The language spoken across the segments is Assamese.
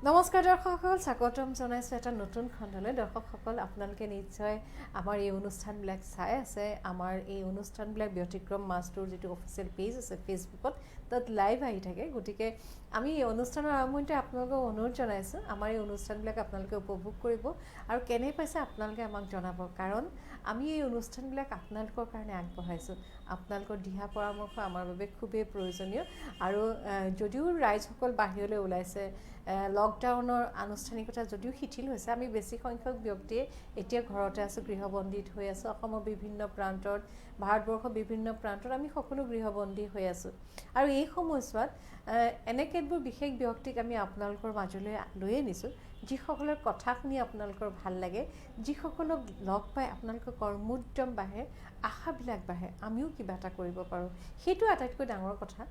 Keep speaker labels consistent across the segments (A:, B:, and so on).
A: নমস্কাৰ দৰ্শকসকল, স্বাগতম জনাইছোঁ এটা নতুন খণ্ডলৈ। দৰ্শকসকল, আপোনালোকে নিশ্চয় আমাৰ এই অনুষ্ঠানবিলাক চাই আছে। আমাৰ এই অনুষ্ঠানবিলাক ব্যতিক্ৰম মাছটোৰ যিটো অফিচিয়েল পেজ আছে ফেচবুকত, তাত লাইভ আহি থাকে। গতিকে আমি এই অনুষ্ঠানৰ আৰম্ভণিতে আপোনালোকক অনুৰোধ জনাইছোঁ, আমাৰ এই অনুষ্ঠানবিলাক আপোনালোকে উপভোগ কৰিব আৰু কেনে পাইছে আপোনালোকে আমাক জনাব। কাৰণ আমি এই অনুষ্ঠানবিলাক আপোনালোকৰ কাৰণে আগবঢ়াইছোঁ। আপোনালোকৰ দিহা পৰামৰ্শ আমাৰ বাবে খুবেই প্ৰয়োজনীয়। আৰু যদিও ৰাইজসকল বাহিৰলৈ ওলাইছে, লকডাউনৰ আনুষ্ঠানিকতা যদিও শিথিল হৈছে, আমি বেছি সংখ্যক ব্যক্তিয়ে এতিয়া ঘৰতে আছোঁ, গৃহবন্দীত হৈ আছোঁ। অসমৰ বিভিন্ন প্ৰান্তত, ভাৰতবৰ্ষৰ বিভিন্ন প্ৰান্তত আমি সকলো গৃহবন্দী হৈ আছোঁ। আৰু এই সময়ছোৱাত এনে কেতবোৰ বিশেষ ব্যক্তিক আমি আপোনালোকৰ মাজলৈ লৈ আনিছোঁ, যিসকলৰ কথা শুনি আপোনালোকৰ ভাল লাগে, যিসকলক লগ পাই আপোনালোকৰ কৰ্মোদ্যম বাঢ়ে, আশাবিলাক বাঢ়ে, আমিও কিবা এটা কৰিব পাৰোঁ। সেইটো আটাইতকৈ ডাঙৰ কথা।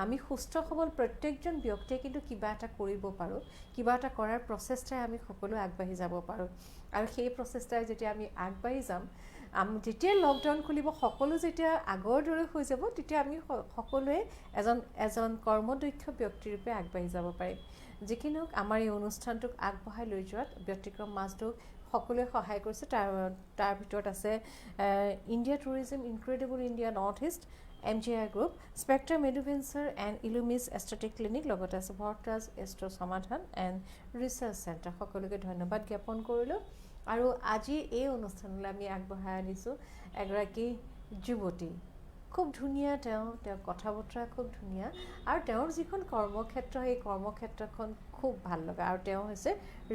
A: আমি সুস্থ সবল প্ৰত্যেকজন ব্যক্তিয়ে কিন্তু কিবা এটা কৰিব পাৰোঁ। কিবা এটা কৰাৰ প্ৰচেষ্টাৰে আমি সকলো আগবাঢ়ি যাব পাৰোঁ। আৰু সেই প্ৰচেষ্টাৰে যেতিয়া আমি আগবাঢ়ি যাম, যেতিয়া লকডাউন খুলিব, সকলো যেতিয়া আগৰ দৰে হৈ যাব, তেতিয়া আমি সকলোৱে এজন কৰ্মদক্ষ ব্যক্তিৰূপে আগবাঢ়ি যাব পাৰিম। যিকি নহওক, আমাৰ এই অনুষ্ঠানটোক আগবঢ়াই লৈ যোৱাত ব্যতিক্ৰম মাছটোক সকলোৱে সহায় কৰিছে। তাৰ ভিতৰত আছে India tourism, incredible India north east, MGI group, spectrum adventure and illumis aesthetic clinic, লগতে আছে Bharadwaj astro Samadhan and research center. সকলোকে ধন্যবাদ জ্ঞাপন কৰিলোঁ। আৰু আজি এই অনুষ্ঠানলৈ আমি আগবঢ়াই আনিছোঁ এগৰাকী যুৱতী। খুব ধুনীয়া, তেওঁ কথা বতৰা খুব ধুনীয়া, আৰু তেওঁৰ যিখন কৰ্মক্ষেত্ৰ, সেই কৰ্মক্ষেত্ৰখন খুব ভাল লগা। আৰু তেওঁ হৈছে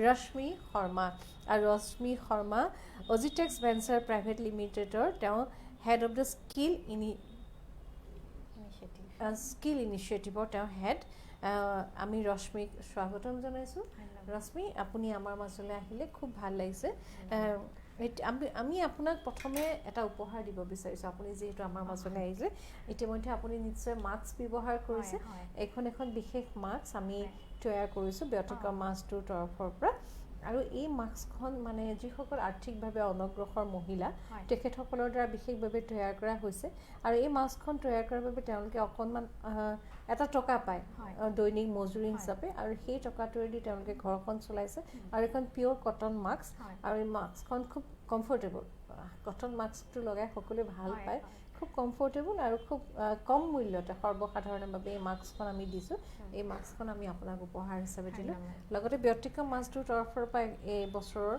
A: ৰশ্মি শৰ্মা। আৰু ৰশ্মি শৰ্মা অজিটেক্স ভেঞ্চাৰ প্ৰাইভেট লিমিটেডৰ তেওঁ হেড অফ দ্য স্কিল ইনিচিয়েটিভৰ তেওঁ হেড। আমি ৰশ্মিক স্বাগতম জনাইছোঁ। ৰশ্মি, আপুনি আমাৰ মাজলৈ আহিলে খুব ভাল লাগিছে। আমি আপোনাক প্ৰথমে এটা উপহাৰ দিব বিচাৰিছোঁ। আপুনি যিহেতু আমাৰ মাজলৈ আহিছে, ইতিমধ্যে আপুনি নিশ্চয় মাস্ক ব্যৱহাৰ কৰিছে। এখন বিশেষ মাস্ক আমি তৈয়াৰ কৰিছোঁ ব্যতিক্ৰম মাছটোৰ তৰফৰ পৰা। আৰু এই মাস্কখন মানে যিসকল আৰ্থিকভাৱে অনগ্ৰসৰ মহিলা, তেখেতসকলৰ দ্বাৰা বিশেষভাৱে তৈয়াৰ কৰা হৈছে। আৰু এই মাস্কখন তৈয়াৰ কৰাৰ বাবে তেওঁলোকে অকণমান এটা টকা পায় দৈনিক মজুৰি হিচাপে, আৰু সেই টকাটোৱেদি তেওঁলোকে ঘৰখন চলাইছে। আৰু এখন পিয়'ৰ কটন মাস্ক, আৰু এই মাস্কখন খুব কমফৰ্টেবল। কটন মাস্কটো লগাই সকলোৱে ভাল পায়, খুব কমফৰ্টেবল আৰু খুব কম মূল্যতে সৰ্বসাধাৰণৰ বাবে এই মাস্কখন আমি দিছোঁ। এই মাস্কখন আমি আপোনাক উপহাৰ হিচাপে দিলোঁ। লগতে ব্যতিক্ৰম মাছটোৰ তৰফৰ পৰা এই বছৰৰ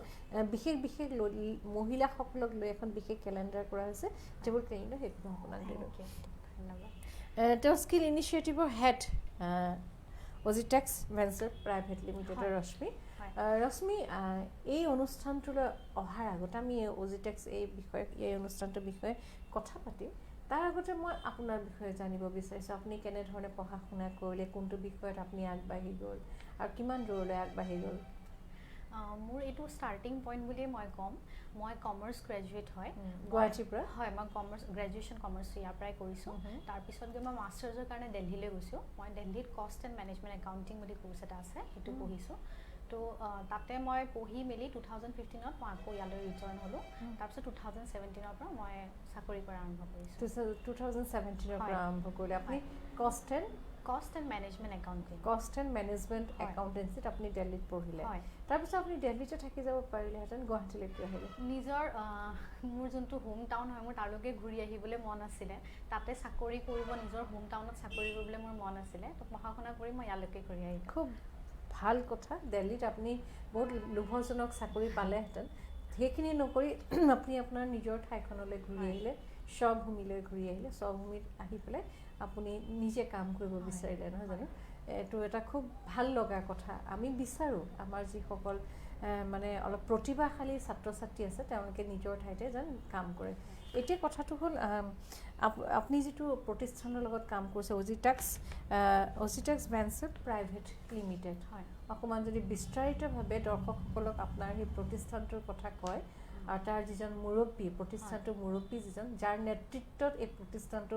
A: বিশেষ মহিলাসকলক লৈ এখন বিশেষ কেলেণ্ডাৰ কৰা হৈছে, যিবোৰ কিনিলে সেইবোৰ আপোনাক দিলোঁ। তেওঁ স্কিল ইনিচিয়েটিভৰ হেড, অজিটেক্স ভেঞ্চাৰ প্ৰাইভেট লিমিটেডৰ ৰশ্মি। ৰশ্মি, এই অনুষ্ঠানটোলৈ অহাৰ আগতে আমি অজিটেক্স এই অনুষ্ঠানটোৰ বিষয়ে কথা পাতিম। তাৰ আগতে মই আপোনাৰ বিষয়ে জানিব বিচাৰিছোঁ। আপুনি কেনেধৰণে পঢ়া শুনা কৰিলে, কোনটো বিষয়ত আপুনি আগবাঢ়ি গ'ল, আৰু কিমান দূৰলৈ আগবাঢ়ি গ'ল?
B: মোৰ এইটো ষ্টাৰ্টিং পইণ্ট বুলিয়ে মই ক'ম। মই কমাৰ্চ গ্ৰেজুৱেট হয়
A: গুৱাহাটীৰ পৰা।
B: হয়, মই গ্ৰেজুৱেশ্যন কমাৰ্চ ইয়াৰ পৰাই কৰিছোঁ। তাৰপিছত গৈ মই মাষ্টাৰ্ছৰ কাৰণে দিল্লীলৈ গৈছোঁ। মই দিল্লীত কষ্ট এণ্ড মেনেজমেণ্ট একাউণ্টিং বুলি কোৰ্চ এটা আছে, সেইটো পঢ়িছোঁ। তো তাতে মই পঢ়ি মেলি 2015 মই আকৌ ইয়ালৈ ৰিটাৰ্ণ হ'লোঁ। তাৰপিছত 2017 পৰা মই চাকৰি কৰা আৰম্ভ কৰিছোঁ।
A: 2017 পৰা আৰম্ভ কৰিলে আপুনি
B: কষ্ট এণ্ড মেনেজমেণ্ট
A: একাউণ্টেঞ্চিত আপুনি দিল্লীত পঢ়িলে। তাৰপিছত আপুনি দিল্লীতে থাকি যাব পাৰিলেহেঁতেন, গুৱাহাটীলৈ কিয় আহিলে?
B: মোৰ যোনটো হোম টাউন হয়, মোৰ তালৈকে ঘূৰি আহিবলৈ মন আছিলে। তাতে চাকৰি কৰিব, নিজৰ হোম টাউনত চাকৰি কৰিবলৈ মোৰ মন আছিলে। তো পঢ়া শুনা কৰি মই ইয়ালৈকে ঘূৰি আহিলোঁ।
A: খুব ভাল কথা। দিল্লীত আপুনি বহুত লোভজনক চাকৰি পালেহেঁতেন। সেইখিনি নকৰি আপুনি আপোনাৰ নিজৰ ঠাইখনলৈ ঘূৰি আহিলে, স্বভূমিলৈ ঘূৰি আহিলে। স্বভূমিত আহি পেলাই আপুনি নিজে কাম কৰিব বিচাৰিলে, নহয় জানো? এইটো এটা খুব ভাল লগা কথা। আমি বিচাৰোঁ আমাৰ যিসকল মানে অলপ প্ৰতিভাশালী ছাত্ৰ ছাত্ৰী আছে, তেওঁলোকে নিজৰ ঠাইতে যেন কাম কৰে। এতিয়া কথাটো হ'ল, আপুনি যিটো প্ৰতিষ্ঠানৰ লগত কাম কৰিছে, অজিটেক্স ভেঞ্চাৰ প্ৰাইভেট লিমিটেড,
B: হয়,
A: অকণমান যদি বিস্তাৰিতভাৱে দৰ্শকসকলক আপোনাৰ সেই প্ৰতিষ্ঠানটোৰ কথা কয়, আৰু তাৰ যিজন মুৰব্বী, প্ৰতিষ্ঠানটোৰ মুৰব্বী যিজন, যাৰ নেতৃত্বত এই প্ৰতিষ্ঠানটো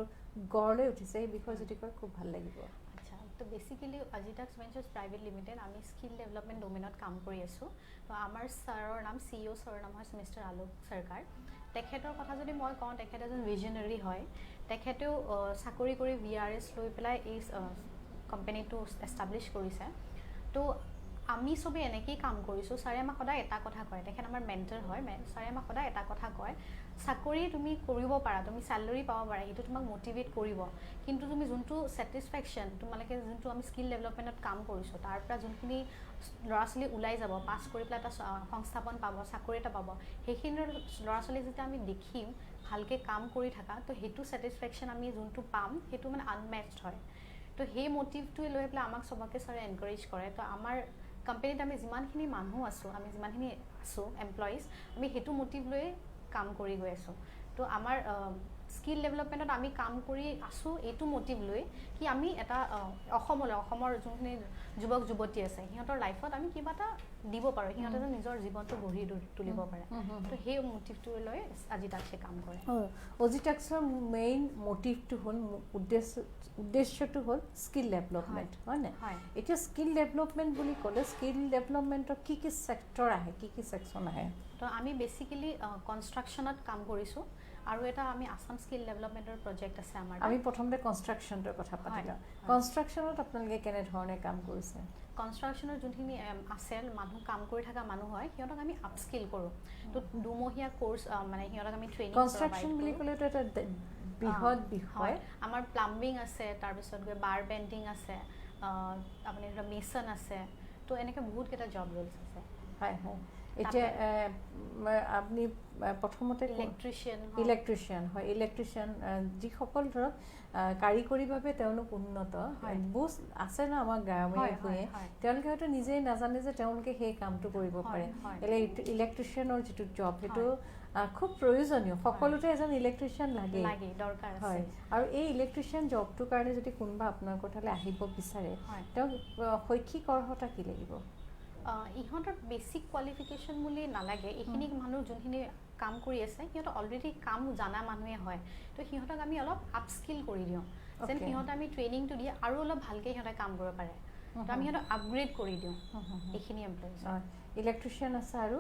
A: গঢ় লৈ উঠিছে, সেই বিষয়ে যদি কয় খুব ভাল লাগিব।
B: আচ্ছা, তো বেচিকেলি অজিটেক্স ভেঞ্চাৰ্ছ প্ৰাইভেট লিমিটেড আমি স্কিল ডেভেলপমেণ্ট ডোমেইনত কাম কৰি আছোঁ। তো আমাৰ ছাৰৰ নাম, CEO ছাৰৰ নাম হৈছে মিষ্টাৰ আলোক চৰকাৰ। তেখেতৰ কথা যদি মই কওঁ, তেখেত এজন ভিজনেৰী হয়। তেখেতেও চাকৰি কৰি VRS লৈ পেলাই এই কোম্পানীটো এষ্টাব্লিছ কৰিছে। তো আমি চবেই এনেকেই কাম কৰিছোঁ ছাৰে আমাক সদায় এটা কথা কয় তেখেত আমাৰ মেণ্টৰ হয় ছাৰে আমাক সদায় এটা কথা কয় চাকৰি তুমি কৰিব পাৰা তুমি চেলাৰী পাব পাৰা সেইটো তোমাক মটিভেট কৰিব কিন্তু তুমি যোনটো ছেটিছফেকশ্যন তোমালোকে যোনটো আমি স্কিল ডেভেলপমেণ্টত কাম কৰিছোঁ তাৰ পৰা যোনখিনি ল'ৰা ছোৱালী ওলাই যাব পাছ কৰি পেলাই এটা সংস্থাপন পাব চাকৰি এটা পাব সেইখিনি ল'ৰা ছোৱালীক যেতিয়া আমি দেখিম ভালকৈ কাম কৰি থকা তো সেইটো ছেটিছফেকশ্যন আমি যোনটো পাম সেইটো মানে আনমেটছড হয় তো সেই মটিভটোৱে লৈ পেলাই আমাক চবকে ছাৰে এনকাৰেজ কৰে তো আমাৰ কোম্পানীত আমি যিমানখিনি মানুহ আছোঁ আমি যিমানখিনি আছোঁ এমপ্লয়িজ আমি সেইটো মটিভ লৈ কাম কৰি গৈ আছোঁ তো আমাৰ স্কিল ডেভেলপমেণ্টত আমি কাম কৰি আছোঁ এইটো মটিভ লৈ কি আমি এটা অসমৰ যোনখিনি যুৱক যুৱতী আছে সিহঁতৰ লাইফত আমি কিবা এটা দিব পাৰোঁ সিহঁতে যেন নিজৰ জীৱনটো গঢ়ি তুলিব পাৰে তো সেই মটিভটো লৈ আজিটাক্সে কাম কৰে
A: আজিটাক্সৰ মেইন মটিভটো হ'ল উদ্দেশ্যটো হ'ল স্কিল ডেভেলপমেণ্ট হয়নে এতিয়া স্কিল ডেভেলপমেণ্ট বুলি ক'লে স্কিল ডেভেলপমেণ্টৰ কি ছেক্টৰ আহে কি ছেকশ্যন আহে
B: তো আমি বেচিকেলি কনষ্ট্ৰাকশ্যনত কাম কৰিছোঁ আৰু এটা আমি আসাম স্কিল ডেভেলপমেণ্টৰ প্ৰজেক্ট আছে আমাৰ
A: আমি প্ৰথমতে কনষ্ট্ৰাকশ্যনটোৰ কথা পাতিলোঁ কনষ্ট্ৰাকশ্যনত আপোনালোকে কেনেধৰণে কাম কৰিছে
B: কনষ্ট্ৰাকশ্যনৰ যোনখিনি আছে মানুহ কাম কৰি থকা মানুহ হয় সিহঁতক আমি আপস্কিল কৰোঁ তো দুমহীয়া কোৰ্চ মানে সিহঁতক আমি ট্ৰেইনিং
A: কনষ্ট্ৰাকশ্যন বুলি ক'লেতো এটা বৃহৎ বিষয়
B: আমাৰ প্লাম্বিং আছে তাৰপিছত গৈ বাৰ বেণ্ডিং আছে আপুনি ধৰক মেচন আছে তো এনেকৈ বহুতকেইটা জব ৰোলছ আছে
A: হয় হয় এতিয়া আপুনি প্ৰথমতে ইলেক্ট্ৰিচিয়ান হয় ইলেক্ট্ৰিচিয়ান যিসকল ধৰক কাৰিকৰীভাৱে তেওঁলোক উন্নত বুজ আছে ন আমাৰ গ্ৰামীণ ভূঞে তেওঁলোকে হয়তো নিজেই নাজানে যে তেওঁলোকে সেই কামটো কৰিব পাৰে ইলেক্ট্ৰিচিয়ানৰ যিটো জব সেইটো খুব প্ৰয়োজনীয় সকলোতে এজন ইলেক্ট্ৰিচিয়ান লাগে
B: দৰকাৰ
A: হয় আৰু এই ইলেক্ট্ৰিচিয়ান জবটোৰ কাৰণে যদি কোনোবা আপোনালোকৰ তালৈ আহিব বিচাৰে তেওঁক শৈক্ষিক অৰ্হতা কি লাগিব
B: ইহঁতৰ বেছিক কোৱালিফিকেশ্যন বুলি নালাগে এইখিনি মানুহ যোনখিনি কাম কৰি আছে সিহঁতৰ অলৰেডি কাম জানা মানুহে হয় তো সিহঁতক আমি অলপ আপস্কিল কৰি দিওঁ যেন সিহঁতে আমি ট্ৰেইনিংটো দি আৰু অলপ ভালকৈ সিহঁতে কাম কৰিব পাৰে তো আমি সিহঁতক আপগ্ৰেড কৰি দিওঁ এইখিনি এমপ্লয়িজ
A: ইলেক্ট্ৰিচিয়ান আছে আৰু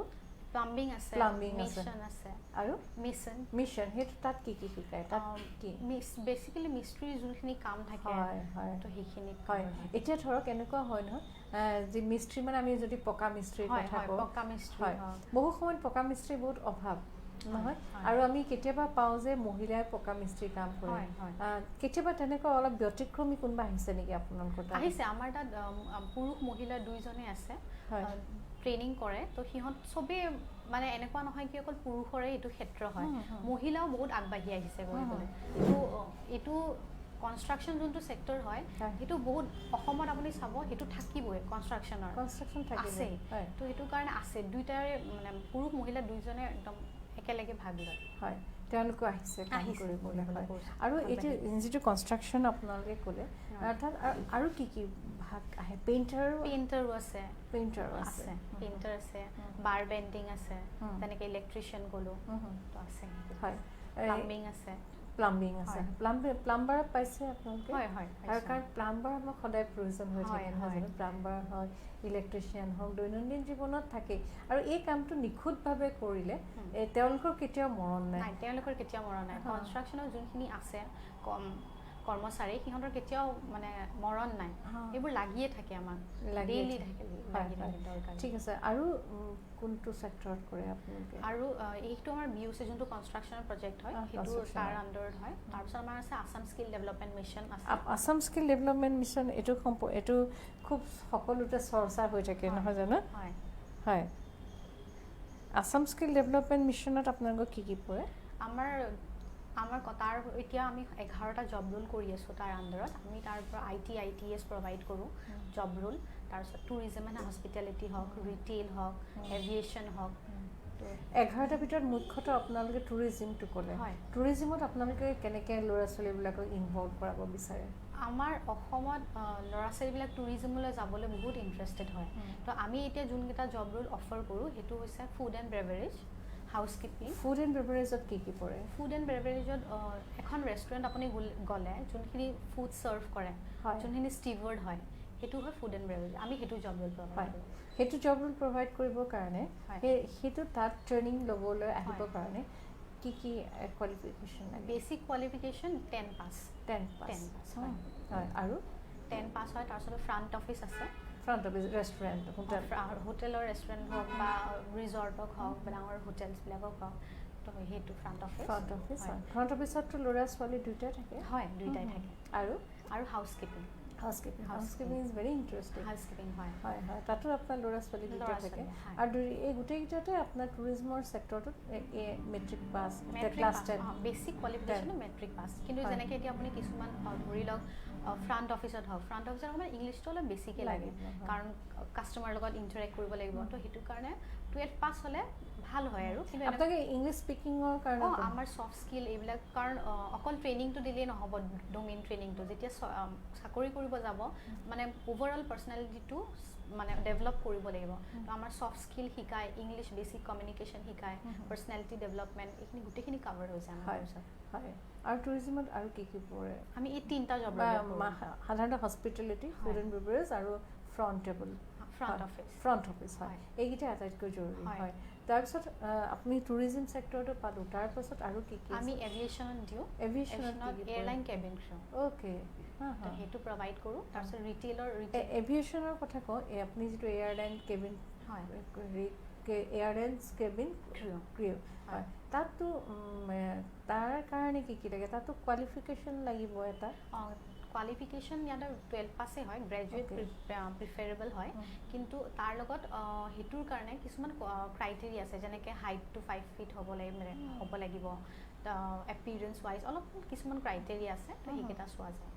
B: প্লাম্বিং আছে মেচন আছে
A: আৰু মিছন সেইটো তাত কি শিকায় তাত কি
B: বেচিকেলি মিস্ত্ৰীৰ যোনখিনি কাম থাকে তো সেইখিনি
A: হয় এতিয়া ধৰক এনেকুৱা হয় নহয় যি মিস্ত্ৰী মানে আমি যদি পকা মিস্ত্ৰীৰ কথা কওঁ
B: পকা মিস্ত্ৰী
A: হয় বহু সময়ত পকা মিস্ত্ৰী বহুত অভাৱ নহয় আৰু আমি কেতিয়াবা পাওঁ যে মহিলাই পকা মিস্ত্ৰী কাম কৰে কেতিয়াবা তেনেকুৱা অলপ ব্যতিক্ৰমী কোনোবা আহিছে নেকি আপোনালোকৰ তাত
B: আহিছে আমাৰ তাত পুৰুষ মহিলা দুইজনে আছে ট্ৰেইনিং কৰে তো সিহঁত চবেই মানে এনেকুৱা নহয় কি অকল পুৰুষৰে এইটো ক্ষেত্ৰ হয় মহিলাও বহুত আগবাঢ়ি আহিছে কৰিবলৈ তো এইটো কনষ্ট্ৰাকশ্যন যোনটো ছেক্টৰ হয় সেইটো বহুত অসমত আপুনি চাব সেইটো থাকিবই কনষ্ট্ৰাকশ্যনৰ আছে তো সেইটো কাৰণে আছে দুইটাৰে মানে পুৰুষ মহিলা দুইজনে একদম একেলগে ভাগ লয়
A: হয় তেওঁলোকো আহিছে কাম কৰিবলৈ আৰু এতিয়া যিটো কনষ্ট্ৰাকশ্যন আপোনালোকে ক'লে অৰ্থাৎ আৰু কি কি ভাগ আহে পেইণ্টাৰো আছে পেইণ্টাৰ আছে বাৰ বেণ্ডিং আছে তেনেকৈ ইলেক্ট্ৰিচিয়ান ক'লোঁ তো আছে হয়
B: প্লাম্বিং আছে
A: প্লাম্বাৰ পাইছে আপোনালোকে
B: হয়
A: আৰু কাৰণ প্লাম্বাৰ আমাক সদায় প্ৰয়োজন হৈ থাকে নহয় জানো প্লাম্বাৰ হয় ইলেক্ট্ৰিচিয়ান হওক দৈনন্দিন জীৱনত থাকে আৰু এই কামটো নিখুঁতভাৱে কৰিলে তেওঁলোকৰ কেতিয়াও মৰণ নাই
B: কনষ্ট্ৰাকশ্যনৰ যোনখিনি আছে কৰ্মচাৰী সিহঁতৰ কেতিয়াও মানে মৰণ নাই এইবোৰ লাগিয়ে থাকে আমাক ডেইলি থাকে
A: ঠিক আছে আৰু কোনটো ছেক্টৰত কৰে আপোনালোকে
B: আৰু এইটো আমাৰ BUC যোনটো কনষ্ট্ৰাকশ্যনৰ প্ৰজেক্ট হয় সেইটো তাৰ আণ্ডাৰত হয় তাৰপিছত আমাৰ আছে আসাম স্কিল ডেভেলপমেণ্ট মিছন আছে
A: আসাম স্কিল ডেভেলপমেণ্ট মিছন এইটো খুব সকলোতে চৰ্চা হৈ থাকে নহয় জানো হয় আসাম স্কিল ডেভেলপমেণ্ট মিছনত আপোনালোকৰ কি পৰে
B: আমাৰ তাৰ এতিয়া আমি 11টা জব ৰোল কৰি আছোঁ তাৰ আণ্ডাৰত আমি তাৰ পৰা ITS প্ৰভাইড কৰোঁ জব ৰোল তাৰপিছত টুৰিজম এণ্ড হস্পিটেলিটি হওক ৰিটেইল হওক এভিয়েশ্যন হওক
A: 11টাৰ ভিতৰত মুখ্যতঃ আপোনালোকে টুৰিজিমটো ক'লে টুৰিজিমত আপোনালোকে কেনেকৈ ল'ৰা ছোৱালীবিলাকক ইনভল্ভ কৰাব বিচাৰে
B: আমাৰ অসমত ল'ৰা ছোৱালীবিলাক টুৰিজিমলৈ যাবলৈ বহুত ইণ্টাৰেষ্টেড হয় তো আমি এতিয়া যোনকেইটা জব ৰোল অফাৰ কৰোঁ সেইটো হৈছে food and beverage housekeeping
A: food and বেভাৰেজত কি পৰে
B: ফুড এণ্ড বেভাৰেজত এখন ৰেষ্টুৰেণ্ট আপুনি গ'লে যোনখিনি ফুড ছাৰ্ভ কৰে যোনখিনি ষ্টিভাৰ্ড হয় সেইটো হয় ফুড এণ্ড বেভাৰেজ আমি সেইটো জব ৰোল প্ৰভাইড কৰোঁ
A: সেইটো জব ৰোল প্ৰভাইড কৰিবৰ কাৰণে সেইটো তাত ট্ৰেইনিং ল'বলৈ আহিবৰ কাৰণে কি কোৱালিফিকেশ্যন লাগে
B: বেচিক কোৱালিফিকেশ্যন 10 পাছ
A: হয় আৰু
B: 10 পাছ হয় তাৰপিছত ফ্ৰণ্ট অফিচ আছে
A: ফ্ৰণ্ট অফিচ ৰেষ্টুৰেণ্ট হোটেল
B: হোটেলৰ ৰেষ্টুৰেণ্ট হওক বা ৰিজৰ্টক হওক বা ডাঙৰ হোটেলছবিলাকক হওক তো সেইটো ফ্ৰণ্ট অফিচ
A: হয় ফ্ৰণ্ট অফিচততো ল'ৰা ছোৱালী দুয়োটাই থাকে
B: হয় দুয়োটাই থাকে আৰু
A: housekeeping is very interesting
B: housekeeping হয়
A: হয় তাতো আপোনাৰ ল'ৰা ছোৱালী দুয়োটা থাকে আৰু এই গোটেইকেইটাতে আপোনাৰ টুৰিজমৰ ছেক্টৰটোত matric pass class 10
B: basic qualification matric pass কিন্তু যেনেকৈ এতিয়া আপুনি কিছুমান ধৰি লওক ফ্ৰণ্ট অফিচত হওক ফ্ৰণ্ট অফিচত অকণমান ইংলিছটো অলপ বেছিকৈ লাগে কাৰণ কাষ্টমাৰৰ লগত ইণ্টাৰেক্ট কৰিব লাগিব তো সেইটো কাৰণে 12 পাছ হ'লে ভাল হয় আৰু কিন্তু
A: আপোনালোকে ইংলিছ স্পিকিঙৰ কাৰণে
B: আমাৰ ছফ্ট স্কিল এইবিলাক কাৰণ অকল ট্ৰেইনিংটো দিলেই নহ'ব ডোমেইন ট্ৰেইনিংটো যেতিয়া চাকৰি কৰিব যাব মানে অভাৰঅল পাৰ্চনেলিটিটো মানে ডেভেলপ কৰিব লাগিব তো আমাৰ ছফ্ট স্কিল শিকায় ইংলিছ বেছিক কমিউনিকেশ্যন শিকায় পাৰ্চনেলিটি ডেভেলপমেণ্ট এইখিনি গোটেইখিনি কাভাৰ হৈ যায় আমাৰ ওচৰত
A: হয় আৰু টুৰিজিমত আৰু কি পৰে
B: আমি এই 3টা জব
A: সাধাৰণতে হস্পিটেলিটি ফুড এণ্ড বেভাৰেজ আৰু ফ্ৰণ্ট অফিচ হয় এইকেইটা আটাইতকৈ জৰুৰী হয় তাৰপিছত আপুনি টুৰিজিম ছেক্টৰটো পালোঁ তাৰপাছত আৰু কি
B: আমি এভিয়েশ্যনত দিওঁ এয়াৰলাইন কেবিন ক্ৰু
A: অ'কে
B: সেইটো প্ৰভাইড কৰোঁ তাৰপিছত
A: এভিয়েশ্যনৰ কথা কওঁ আপুনি যিটো airline cabin airlines cabin crew হয় তাততো তাৰ কাৰণে কি লাগে তাতো কোৱালিফিকেশ্যন লাগিব এটা
B: কোৱালিফিকেশ্যন ইয়াতে 12 পাছেই হয় গ্ৰেজুৱেট প্ৰিফেৰেবল হয় কিন্তু তাৰ লগত সেইটোৰ কাৰণে কিছুমান ক্ৰাইটেৰিয়া আছে যেনেকৈ হাইটটো 5 ফিট হ'ব লাগিব এপিয়াৰেঞ্চ ৱাইজ অলপ কিছুমান ক্ৰাইটেৰিয়া আছে তো সেইকেইটা চোৱা যায়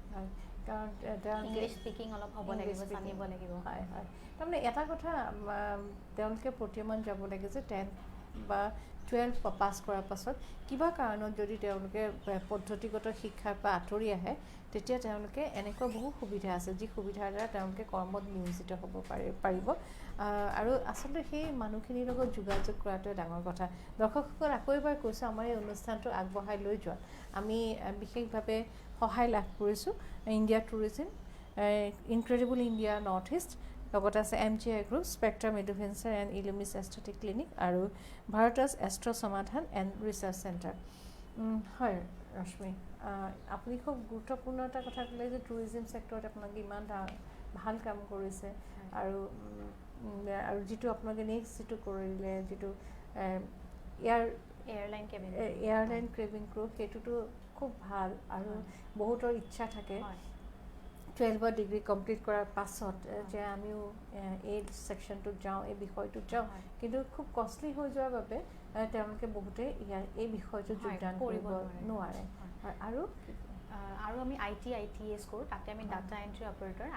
A: কাৰণ
B: ইংলিছ স্পিকিং অলপ হ'ব লাগিব জানিব লাগিব
A: হয় তাৰমানে এটা কথা তেওঁলোকে প্ৰতিমান যাব লাগে যে 10 বা 12 পাছ কৰাৰ পাছত কিবা কাৰণত যদি তেওঁলোকে পদ্ধতিগত শিক্ষাৰ পৰা আঁতৰি আহে তেতিয়া তেওঁলোকে এনেকুৱা বহু সুবিধা আছে যি সুবিধাৰ দ্বাৰা তেওঁলোকে কৰ্মত নিয়োজিত হ'ব পাৰিব আৰু আচলতে সেই মানুহখিনিৰ লগত যোগাযোগ কৰাটোৱে ডাঙৰ কথা দৰ্শকসকল আকৌ এবাৰ কৈছোঁ আমাৰ এই অনুষ্ঠানটো আগবঢ়াই লৈ যোৱা আমি বিশেষভাৱে সহায় লাভ কৰিছোঁ India tourism incredible India north east লগতে আছে MGI group spectrum adventure and illumis aesthetic clinic আৰু Bharadwaj astro Samadhan and research center হয় ৰশ্মি আপুনি খুব গুৰুত্বপূৰ্ণ এটা কথা ক'লে যে টুৰিজিম ছেক্টৰত আপোনালোকে ইমান ভাল কাম কৰিছে আৰু যিটো আপোনালোকে নেক্সট যিটো কৰিলে যিটো এয়াৰলাইন কেবিন ক্ৰু সেইটোতো খুব ভাল আৰু বহুতৰ ইচ্ছা থাকে 12 ডিগ্ৰী কমপ্লিট কৰাৰ পাছত যে আমিও এই ছেকশ্যনটোত যাওঁ এই বিষয়টোত যাওঁ কিন্তু খুব কষ্টলি হৈ যোৱাৰ বাবে তেওঁলোকে বহুতে এই বিষয়টোত যোগদান কৰিব নোৱাৰে আৰু
B: আমি ITS কৰোঁ তাতে আমি ডাটা এণ্ট্ৰি অপাৰেটৰ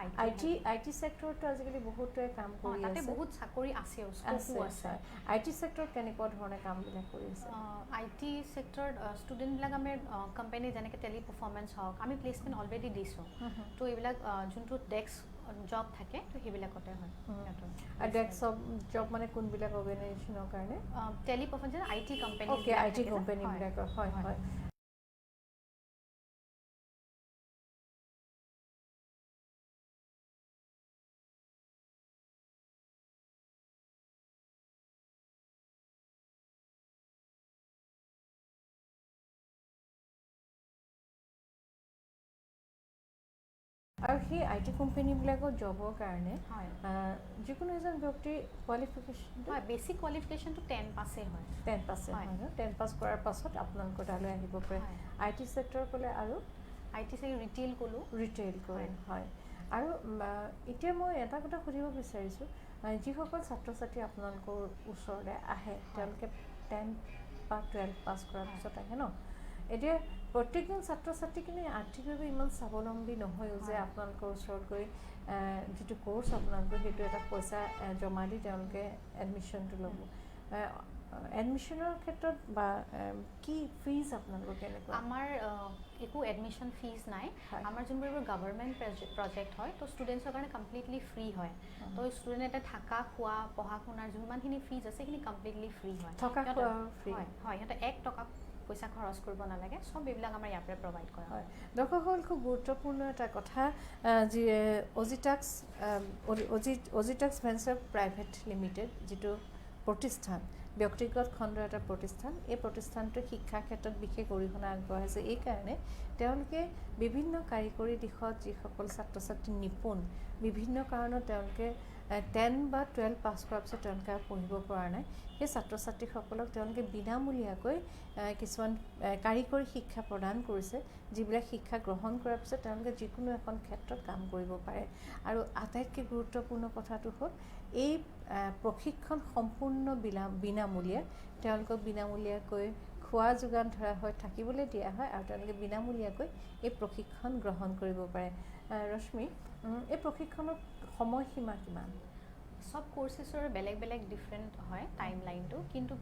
A: IT ছেক্টৰতো আজিকালি বহুতে কাম কৰি আছে
B: তাতে বহুত চাকৰি আছে
A: IT ছেক্টৰত কেনেকুৱা ধৰণে কামবিলাক কৰি আছে
B: IT ছেক্টৰত ষ্টুডেণ্টবিলাক আমি কোম্পানী যেনেকৈ টেলি পাৰফৰ্মেঞ্চ হওক আমি প্লেচমেণ্ট অলৰেডি দিছোঁ তো এইবিলাক যোনটো ডেস্ক জব থাকে তো সেইবিলাকতে হয়
A: আৰু ডেস্ক জব মানে কোনবিলাক অৰ্গেনাইজেশ্যনৰ কাৰণে
B: Teleperformance IT company
A: IT কোম্পানীবিলাকৰ হয় আৰু সেই IT কোম্পানীবিলাকৰ জবৰ কাৰণে যিকোনো এজন ব্যক্তিৰ কোৱালিফিকেশ্যনটো
B: বেছিক কোৱালিফিকেশ্যনটো 10 পাছেই হয়
A: 10 পাছে হয় ন 10 পাছ কৰাৰ পাছত আপোনালোকৰ তালৈ আহিব পাৰে IT ছেক্টৰ ক'লে আৰু
B: IT ছেক্টৰ ৰিটেইল কৰে
A: হয় আৰু এতিয়া মই এটা কথা সুধিব বিচাৰিছোঁ যিসকল ছাত্ৰ ছাত্ৰী আপোনালোকৰ ওচৰলৈ আহে তেওঁলোকে 10 বা 12 পাছ কৰাৰ পিছত আহে ন এতিয়া প্ৰত্যেকজন ছাত্ৰ ছাত্ৰী কিন্তু আৰ্থিকভাৱে ইমান স্বাৱলম্বী নহয়ও যে আপোনালোকৰ ওচৰত গৈ যিটো কোৰ্চ আপোনালোকৰ সেইটো এটা পইচা জমা দি তেওঁলোকে এডমিশ্যনটো ল'ব এডমিশ্যনৰ ক্ষেত্ৰত বা কি ফিজ আপোনালোকৰ কেনেকুৱা
B: আমাৰ একো এডমিশ্যন ফিজ নাই আমাৰ যোনবোৰ গভৰ্ণমেণ্ট প্ৰজেক্ট হয় তো ষ্টুডেণ্টছৰ কাৰণে কমপ্লিটলি ফ্ৰী হয় তো ষ্টুডেণ্ট এটা থকা খোৱা পঢ়া শুনাৰ যিমানখিনি ফিজ আছে সেইখিনি কমপ্লিটলি ফ্ৰী হয়
A: থকা খোৱা ফ্ৰী
B: হয় সিহঁতে 1 টকা পইচা খৰচ কৰিব নালাগে সব এইবিলাক আমাৰ ইয়াৰ পৰা প্ৰভাইড কৰা হয়
A: দৰ্শকসকল খুব গুৰুত্বপূৰ্ণ এটা কথা যি অজিটাক্স ভেঞ্চাৰ প্ৰাইভেট লিমিটেড যিটো প্ৰতিষ্ঠান ব্যক্তিগত খণ্ডৰ এটা প্ৰতিষ্ঠান এই প্ৰতিষ্ঠানটোৱে শিক্ষা ক্ষেত্ৰত বিশেষ অৰিহণা আগবঢ়াইছে এই কাৰণে তেওঁলোকে বিভিন্ন কাৰিকৰী দিশত যিসকল ছাত্ৰ ছাত্ৰী নিপুণ বিভিন্ন কাৰণত তেওঁলোকে 10 বা 12 পাছ কৰাৰ পিছত তেওঁলোকে পঢ়িব পৰা নাই সেই ছাত্ৰ ছাত্ৰীসকলক তেওঁলোকে বিনামূলীয়াকৈ কিছুমান কাৰিকৰী শিক্ষা প্ৰদান কৰিছে যিবিলাক শিক্ষা গ্ৰহণ কৰাৰ পিছত তেওঁলোকে যিকোনো এখন ক্ষেত্ৰত কাম কৰিব পাৰে আৰু আটাইতকৈ গুৰুত্বপূৰ্ণ কথাটো হ'ল এই প্ৰশিক্ষণ সম্পূৰ্ণ বিনামূলীয়া তেওঁলোকক বিনামূলীয়াকৈ খোৱা যোগান ধৰা হয় থাকিবলৈ দিয়া হয় আৰু তেওঁলোকে বিনামূলীয়াকৈ এই প্ৰশিক্ষণ গ্ৰহণ কৰিব পাৰে ৰশ্মি এই প্ৰশিক্ষণৰ সময়সীমা কিমান
B: সব কোৰ্চেছৰ বেলেগ বেলেগ ডিফাৰেণ্ট হয় টাইম লাইনটো কিন্তু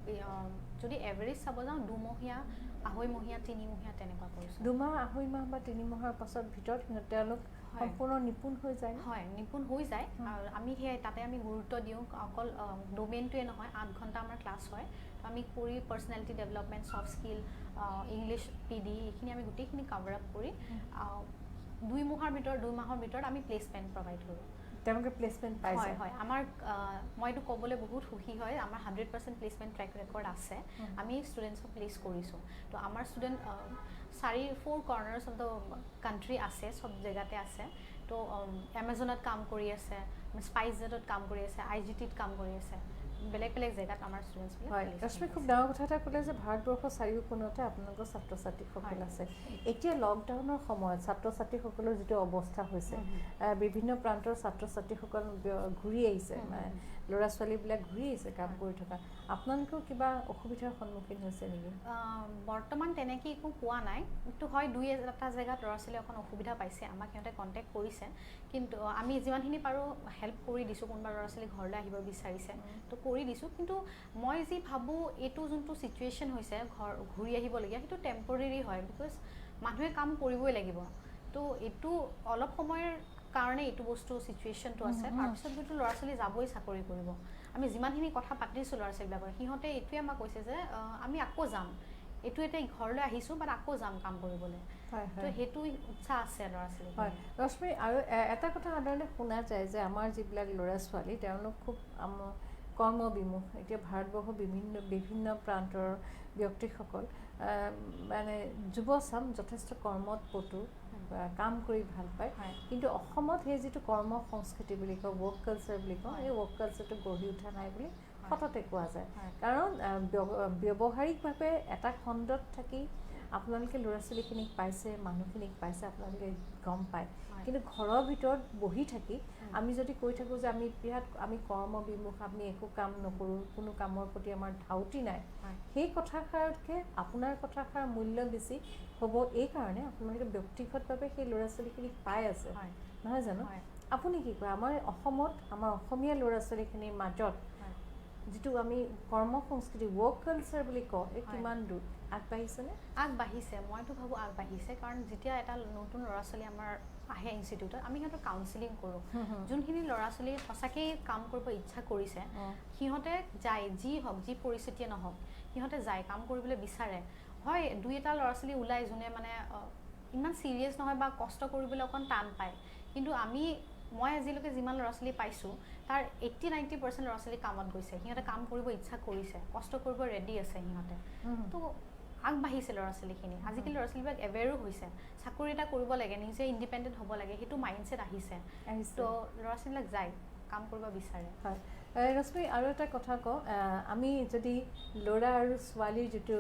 B: যদি এভাৰেজ চাব যাওঁ 2 মহীয়া 2.5 মহীয়া 3 মহীয়া তেনেকুৱা কোৰ্চ
A: 2 মাহ 2.5 মাহ বা 3 মাহৰ পাছত ভিতৰত তেওঁলোক সম্পূৰ্ণ নিপুণ হৈ যায়
B: হয় নিপুণ হৈ যায় আৰু আমি সেই তাতে আমি গুৰুত্ব দিওঁ অকল ডোমেইনটোৱে নহয় 8 ঘণ্টা আমাৰ ক্লাছ হয় তো আমি কৰি personality development soft skill English PD এইখিনি আমি গোটেইখিনি কভাৰ আপ কৰি 2 মাহৰ ভিতৰত আমি প্লেচমেণ্ট প্ৰভাইড কৰোঁ
A: তেওঁলোকে প্লেচমেণ্ট পাই যায়
B: হয় আমাৰ মইতো ক'বলৈ বহুত সুখী হয় আমাৰ 100% প্লেচমেণ্ট ট্ৰেক ৰেকৰ্ড আছে আমি ষ্টুডেণ্টছক প্লেচ কৰিছোঁ তো আমাৰ ষ্টুডেণ্ট 4 কৰ্নাৰ্ছ অফ দ্য কাণ্ট্ৰি আছে সব জেগাতে আছে তো এমাজনত কাম কৰি আছে স্পাইচজেটত কাম কৰি আছে IGTত কাম কৰি আছে বেলেগ বেলেগ জেগাত আমাৰ ষ্টুডেণ্টছবিলাক
A: হয় ৰশ্মি খুব ডাঙৰ কথা এটা ক'লে যে ভাৰতবৰ্ষৰ চাৰিওকোণতে আপোনালোকৰ ছাত্ৰ ছাত্ৰীসকল আছে এতিয়া লকডাউনৰ সময়ত ছাত্ৰ ছাত্ৰীসকলৰ যিটো অৱস্থা হৈছে বিভিন্ন প্ৰান্তৰ ছাত্ৰ ছাত্ৰীসকল ঘূৰি আহিছে ল'ৰা ছোৱালীবিলাক ঘূৰি আহিছে কাম কৰি থকা আপোনালোকেও কিবা অসুবিধাৰ সন্মুখীন হৈছে নেকি
B: বৰ্তমান তেনেকৈ একো পোৱা নাই কিন্তু হয় 2-এটা জেগাত ল'ৰা ছোৱালী অকণ অসুবিধা পাইছে আমাক সিহঁতে কণ্টেক্ট কৰিছে কিন্তু আমি যিমানখিনি পাৰোঁ হেল্প কৰি দিছোঁ কোনোবা ল'ৰা ছোৱালী ঘৰলৈ আহিব বিচাৰিছে তো কৰি দিছোঁ কিন্তু মই যি ভাবোঁ এইটো যোনটো ছিটুৱেশ্যন হৈছে ঘূৰি আহিবলগীয়া সেইটো টেম্পৰেৰী হয় বিকজ মানুহে কাম কৰিবই লাগিব তো এইটো অলপ সময়ৰ কাৰণে এইটো বস্তু ছিটুৱেশ্যনটো আছে তাৰপিছত কিন্তু ল'ৰা ছোৱালী যাবই চাকৰি কৰিব আমি যিমানখিনি কথা পাতিছোঁ ল'ৰা ছোৱালীবিলাকৰ সিহঁতে এইটোৱে আমাক কৈছে যে আমি আকৌ যাম এইটো এতিয়া ঘৰলৈ আহিছোঁ বাট আকৌ যাম কাম কৰিবলৈ তো সেইটো উৎসাহ আছে ল'ৰা ছোৱালী
A: হয় ৰশ্মি আৰু এটা কথা সাধাৰণতে শুনা যায় যে আমাৰ যিবিলাক ল'ৰা ছোৱালী তেওঁলোক খুব কৰ্মবিমুখ এতিয়া ভাৰতবৰ্ষৰ বিভিন্ন প্ৰান্তৰ ব্যক্তিসকল মানে যুৱচাম যথেষ্ট কৰ্মত পটু কাম কৰি ভাল পায় কিন্তু অসমত সেই যিটো কৰ্ম সংস্কৃতি বুলি কওঁ ৱৰ্ক কালচাৰ বুলি কওঁ এই ৱৰ্ক কালচাৰটো গঢ়ি উঠা নাই বুলি সততে কোৱা যায় কাৰণ ব্যৱহাৰিকভাৱে এটা খণ্ডত থাকি আপোনালোকে ল'ৰা ছোৱালীখিনিক পাইছে মানুহখিনিক পাইছে আপোনালোকে গম পায় কিন্তু ঘৰৰ ভিতৰত বহি থাকি আমি যদি কৈ থাকোঁ যে আমি কৰ্মবিমুখ আমি একো কাম নকৰোঁ কোনো কামৰ প্ৰতি আমাৰ ধাউতি নাই সেই কথাষাৰতকৈ আপোনাৰ কথাষাৰ মূল্য বেছি হ'ব এই কাৰণে আপোনালোকে ব্যক্তিগতভাৱে সেই ল'ৰা ছোৱালীখিনিক পাই আছে নহয় জানো আপুনি কি কয় আমাৰ অসমত আমাৰ অসমীয়া ল'ৰা ছোৱালীখিনিৰ মাজত যিটো আমি কৰ্ম সংস্কৃতি ৱৰ্ক কালচাৰ বুলি কওঁ এই কিমান দূৰ আগবাঢ়িছেনে
B: আগবাঢ়িছে মইতো ভাবোঁ আগবাঢ়িছে কাৰণ যেতিয়া এটা নতুন ল'ৰা ছোৱালী আমাৰ আহে ইনষ্টিটিউটত আমি সিহঁতক কাউন্সেলিং কৰোঁ যোনখিনি ল'ৰা ছোৱালী সঁচাকৈ কাম কৰিব ইচ্ছা কৰিছে সিহঁতে যায় যি হওক যি পৰিস্থিতিয়ে নহওক সিহঁতে যায় কাম কৰিবলৈ বিচাৰে হয় 2-এটা ল'ৰা ছোৱালী ওলাই যোনে মানে ইমান চিৰিয়াছ নহয় বা কষ্ট কৰিবলৈ অকণ টান পায় কিন্তু মই আজিলৈকে যিমান ল'ৰা ছোৱালী পাইছোঁ তাৰ 80-90% ল'ৰা ছোৱালী কামত গৈছে সিহঁতে কাম কৰিব ইচ্ছা কৰিছে কষ্ট কৰিব ৰেডি আছে সিহঁতে তো আগবাঢ়িছে ল'ৰা ছোৱালীখিনি আজিকালি ল'ৰা ছোৱালীবিলাক এৱেৰো হৈছে চাকৰি এটা কৰিব লাগে নিজে ইণ্ডিপেণ্ডেণ্ট হ'ব লাগে সেইটো মাইণ্ডছেট আহিছে তো ল'ৰা ছোৱালীবিলাক যায় কাম কৰিব বিচাৰে
A: হয় ৰশ্মি আৰু এটা কথা কওঁ আমি যদি ল'ৰা আৰু ছোৱালীৰ যিটো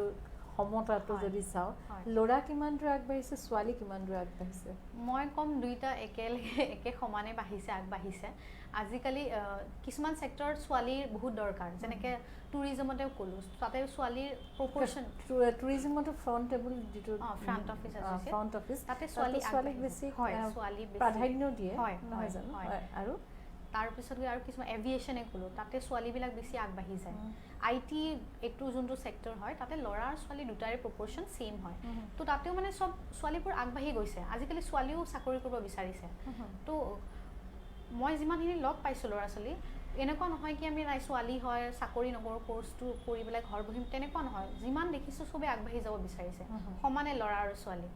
A: সমতাটো যদি চাওঁ ল'ৰা কিমান দূৰ আগবাঢ়িছে ছোৱালী কিমান দূৰ আগবাঢ়িছে
B: মই ক'ম দুইটা একে সমানে আগবাঢ়িছে আজিকালি কিছুমান ছেক্টৰত ছোৱালীৰ বহুত দৰকাৰ যেনেকৈ টুৰিজমতে ক'লোঁ তাতে ছোৱালীৰ প্ৰপৰ্শ্যন
A: টুৰিজমতো ফ্ৰণ্ট টেবুল যিটো ফ্ৰণ্ট অফিচ
B: তাতে ছোৱালীক
A: বেছি প্ৰাধান্য দিয়ে নহয় জানো আৰু
B: তাৰপিছত আৰু কিছুমান এভিয়েশ্যনে ক'লোঁ তাতে ছোৱালীবিলাক বেছি আগবাঢ়ি যায় IT এইটো যোনটো ছেক্টৰ হয় তাতে ল'ৰা আৰু ছোৱালী দুটাৰে প্ৰপৰ্শ্যন ছেইম হয় তো তাতেও মানে চব ছোৱালীবোৰ আগবাঢ়ি গৈছে আজিকালি ছোৱালীও চাকৰি কৰিব বিচাৰিছে তো মই যিমানখিনি লগ পাইছোঁ ল'ৰা ছোৱালী এনেকুৱা নহয় কি আমি নাই ছোৱালী হয় চাকৰি নকৰোঁ কোৰ্চটো কৰি পেলাই ঘৰ বহিম তেনেকুৱা নহয় যিমান দেখিছোঁ চবেই আগবাঢ়ি যাব বিচাৰিছে সমানে ল'ৰা আৰু ছোৱালী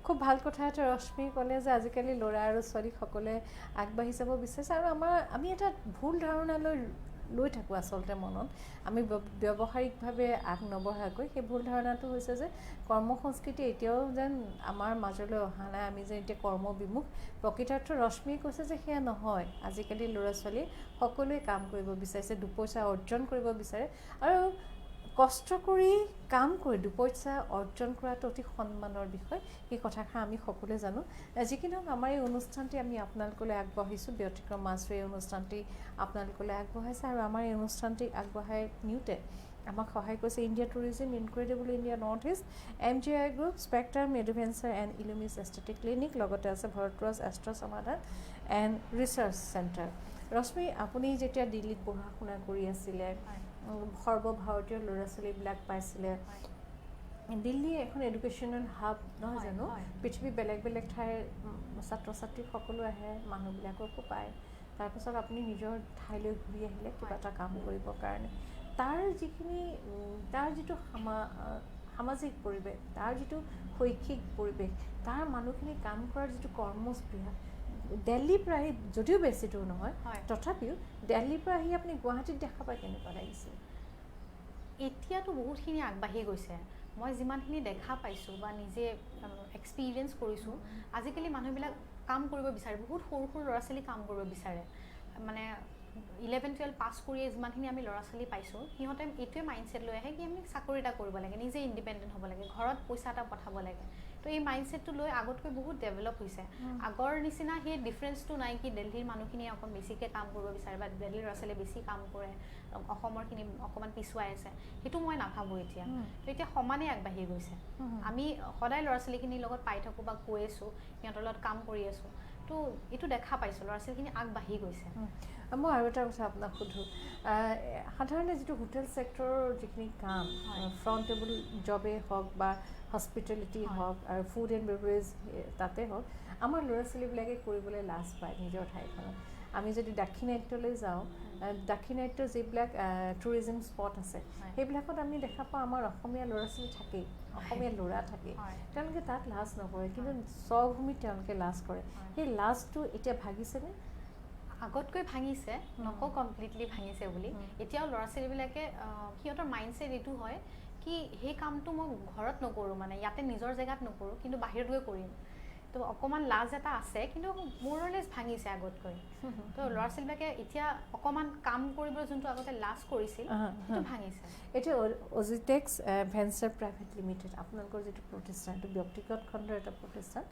A: খুব ভাল কথা এটা ৰশ্মি ক'লে যে আজিকালি ল'ৰা আৰু ছোৱালী সকলোৱে আগবাঢ়ি যাব বিচাৰিছে আৰু আমি এটা ভুল ধাৰণালৈ লৈ থাকোঁ আচলতে মনত আমি ব্যৱহাৰিকভাৱে আগ নবঢ়াকৈ সেই ভুল ধাৰণাটো হৈছে যে কৰ্মসংস্কৃতি এতিয়াও যেন আমাৰ মাজলৈ অহা নাই আমি যেন এতিয়া কৰ্মবিমুখ প্ৰকৃতাৰ্থ ৰশ্মিয়ে কৈছে যে সেয়া নহয় আজিকালি ল'ৰা ছোৱালী সকলোৱে কাম কৰিব বিচাৰিছে দুপইচা অৰ্জন কৰিব বিচাৰে আৰু কষ্ট কৰি কাম কৰি দুপইচা অৰ্জন কৰাটো অতি সন্মানৰ বিষয় এই কথাষাৰ আমি সকলোৱে জানো যি কি নহওক আমাৰ এই অনুষ্ঠানটি আমি আপোনালোকলৈ আগবঢ়াইছোঁ ব্যতিক্ৰম মাছৰ এই অনুষ্ঠানটি আপোনালোকলৈ আগবঢ়াইছে আৰু আমাৰ এই অনুষ্ঠানটি আগবঢ়াই নিওঁতে আমাক সহায় কৰিছে India tourism incredible India north east MGI group spectrum adventure and illumis aesthetic clinic লগতে আছে Bharadwaj astro Samadhan and research center Rashmi আপুনি যেতিয়া দিল্লীত পঢ়া শুনা কৰি আছিলে সৰ্বভাৰতীয় ল'ৰা ছোৱালীবিলাক পাইছিলে দিল্লী এখন এডুকেশ্যনেল হাব নহয় জানো পৃথিৱীৰ বেলেগ বেলেগ ঠাইৰ ছাত্ৰ ছাত্ৰী সকলো আহে মানুহবিলাককো পায় তাৰপিছত আপুনি নিজৰ ঠাইলৈ ঘূৰি আহিলে কিবা এটা কাম কৰিবৰ কাৰণে তাৰ যিটো সামাজিক পৰিৱেশ তাৰ যিটো শৈক্ষিক পৰিৱেশ তাৰ মানুহখিনি কাম কৰাৰ যিটো কৰ্মস্পৃহা দিল্লীৰ পৰা আহি যদিও বেছি দূৰ নহয় তথাপিও দিল্লীৰ পৰা আহি আপুনি গুৱাহাটীত দেখা পাই কেনেকুৱা লাগিছে
B: এতিয়াতো বহুতখিনি আগবাঢ়ি গৈছে মই যিমানখিনি দেখা পাইছোঁ বা নিজে এক্সপিৰিয়েঞ্চ কৰিছোঁ আজিকালি মানুহবিলাক কাম কৰিব বিচাৰে বহুত সৰু সৰু ল'ৰা ছোৱালী কাম কৰিব বিচাৰে মানে 11-12 পাছ কৰিয়ে যিমানখিনি আমি ল'ৰা ছোৱালী পাইছোঁ সিহঁতে এইটোৱে মাইণ্ডছেট লৈ আহে কি আমি চাকৰি এটা কৰিব লাগে নিজে ইণ্ডিপেণ্ডেণ্ট হ'ব লাগে ঘৰত পইচা এটা পঠাব লাগে তো এই মাইণ্ডছেটটো লৈ আগতকৈ বহুত ডেভেলপ হৈছে আগৰ নিচিনা সেই ডিফাৰেঞ্চটো নাই কি দিল্লীৰ মানুহখিনিয়ে অকণ বেছিকৈ কাম কৰিব বিচাৰে বা দিল্লীৰ ল'ৰা ছোৱালীয়ে বেছি কাম কৰে অসমৰখিনি অকণমান পিছুৱাই আছে সেইটো মই নাভাবোঁ এতিয়া তো এতিয়া সমানেই আগবাঢ়ি গৈছে আমি সদায় ল'ৰা ছোৱালীখিনিৰ লগত পাই থাকোঁ বা গৈ আছোঁ সিহঁতৰ লগত কাম কৰি আছোঁ তো এইটো দেখা পাইছোঁ ল'ৰা ছোৱালীখিনি আগবাঢ়ি গৈছে
A: মই আৰু এটা কথা আপোনাক সোধোঁ সাধাৰণতে যিটো হোটেল ছেক্টৰৰ যিখিনি কাম ফ্ৰণ্ট টেবল জবেই হওক বা হস্পিটেলিটি হওক আৰু ফুড এণ্ড বেভাৰেজ তাতে হওক আমাৰ ল'ৰা ছোৱালীবিলাকে কৰিবলৈ লাজ পায় নিজৰ ঠাইখনত আমি যদি দাক্ষিণাত্যলৈ যাওঁ দাক্ষিণাত্যৰ যিবিলাক টুৰিজিম স্পট আছে সেইবিলাকত আমি দেখা পাওঁ আমাৰ অসমীয়া ল'ৰা ছোৱালী থাকেই অসমীয়া ল'ৰা থাকে তেওঁলোকে তাত লাজ নকৰে কিন্তু স্বভূমিত তেওঁলোকে লাজ কৰে সেই লাজটো এতিয়া ভাগিছেনে
B: আগতকৈ ভাঙিছে নকওঁ কমপ্লিটলি ভাঙিছে বুলি এতিয়াও ল'ৰা ছোৱালীবিলাকে সিহঁতৰ মাইণ্ডছেট এইটো হয় কি সেই কামটো মই ঘৰত নকৰোঁ মানে ইয়াতে নিজৰ জেগাত নকৰোঁ কিন্তু বাহিৰত গৈ কৰিম তো অকণমান লাজ এটা আছে কিন্তু মোৰলেছ ভাঙিছে আগতকৈ তো ল'ৰা ছোৱালীবিলাকে এতিয়া অকণমান কাম কৰিবলৈ যোনটো আগতে লাজ কৰিছিল সেইটো ভাঙিছে
A: এতিয়া অজিটেক্স ভেঞ্চাৰ প্ৰাইভেট লিমিটেড আপোনালোকৰ যিটো প্ৰতিষ্ঠান এইটো ব্যক্তিগত খণ্ডৰ এটা প্ৰতিষ্ঠান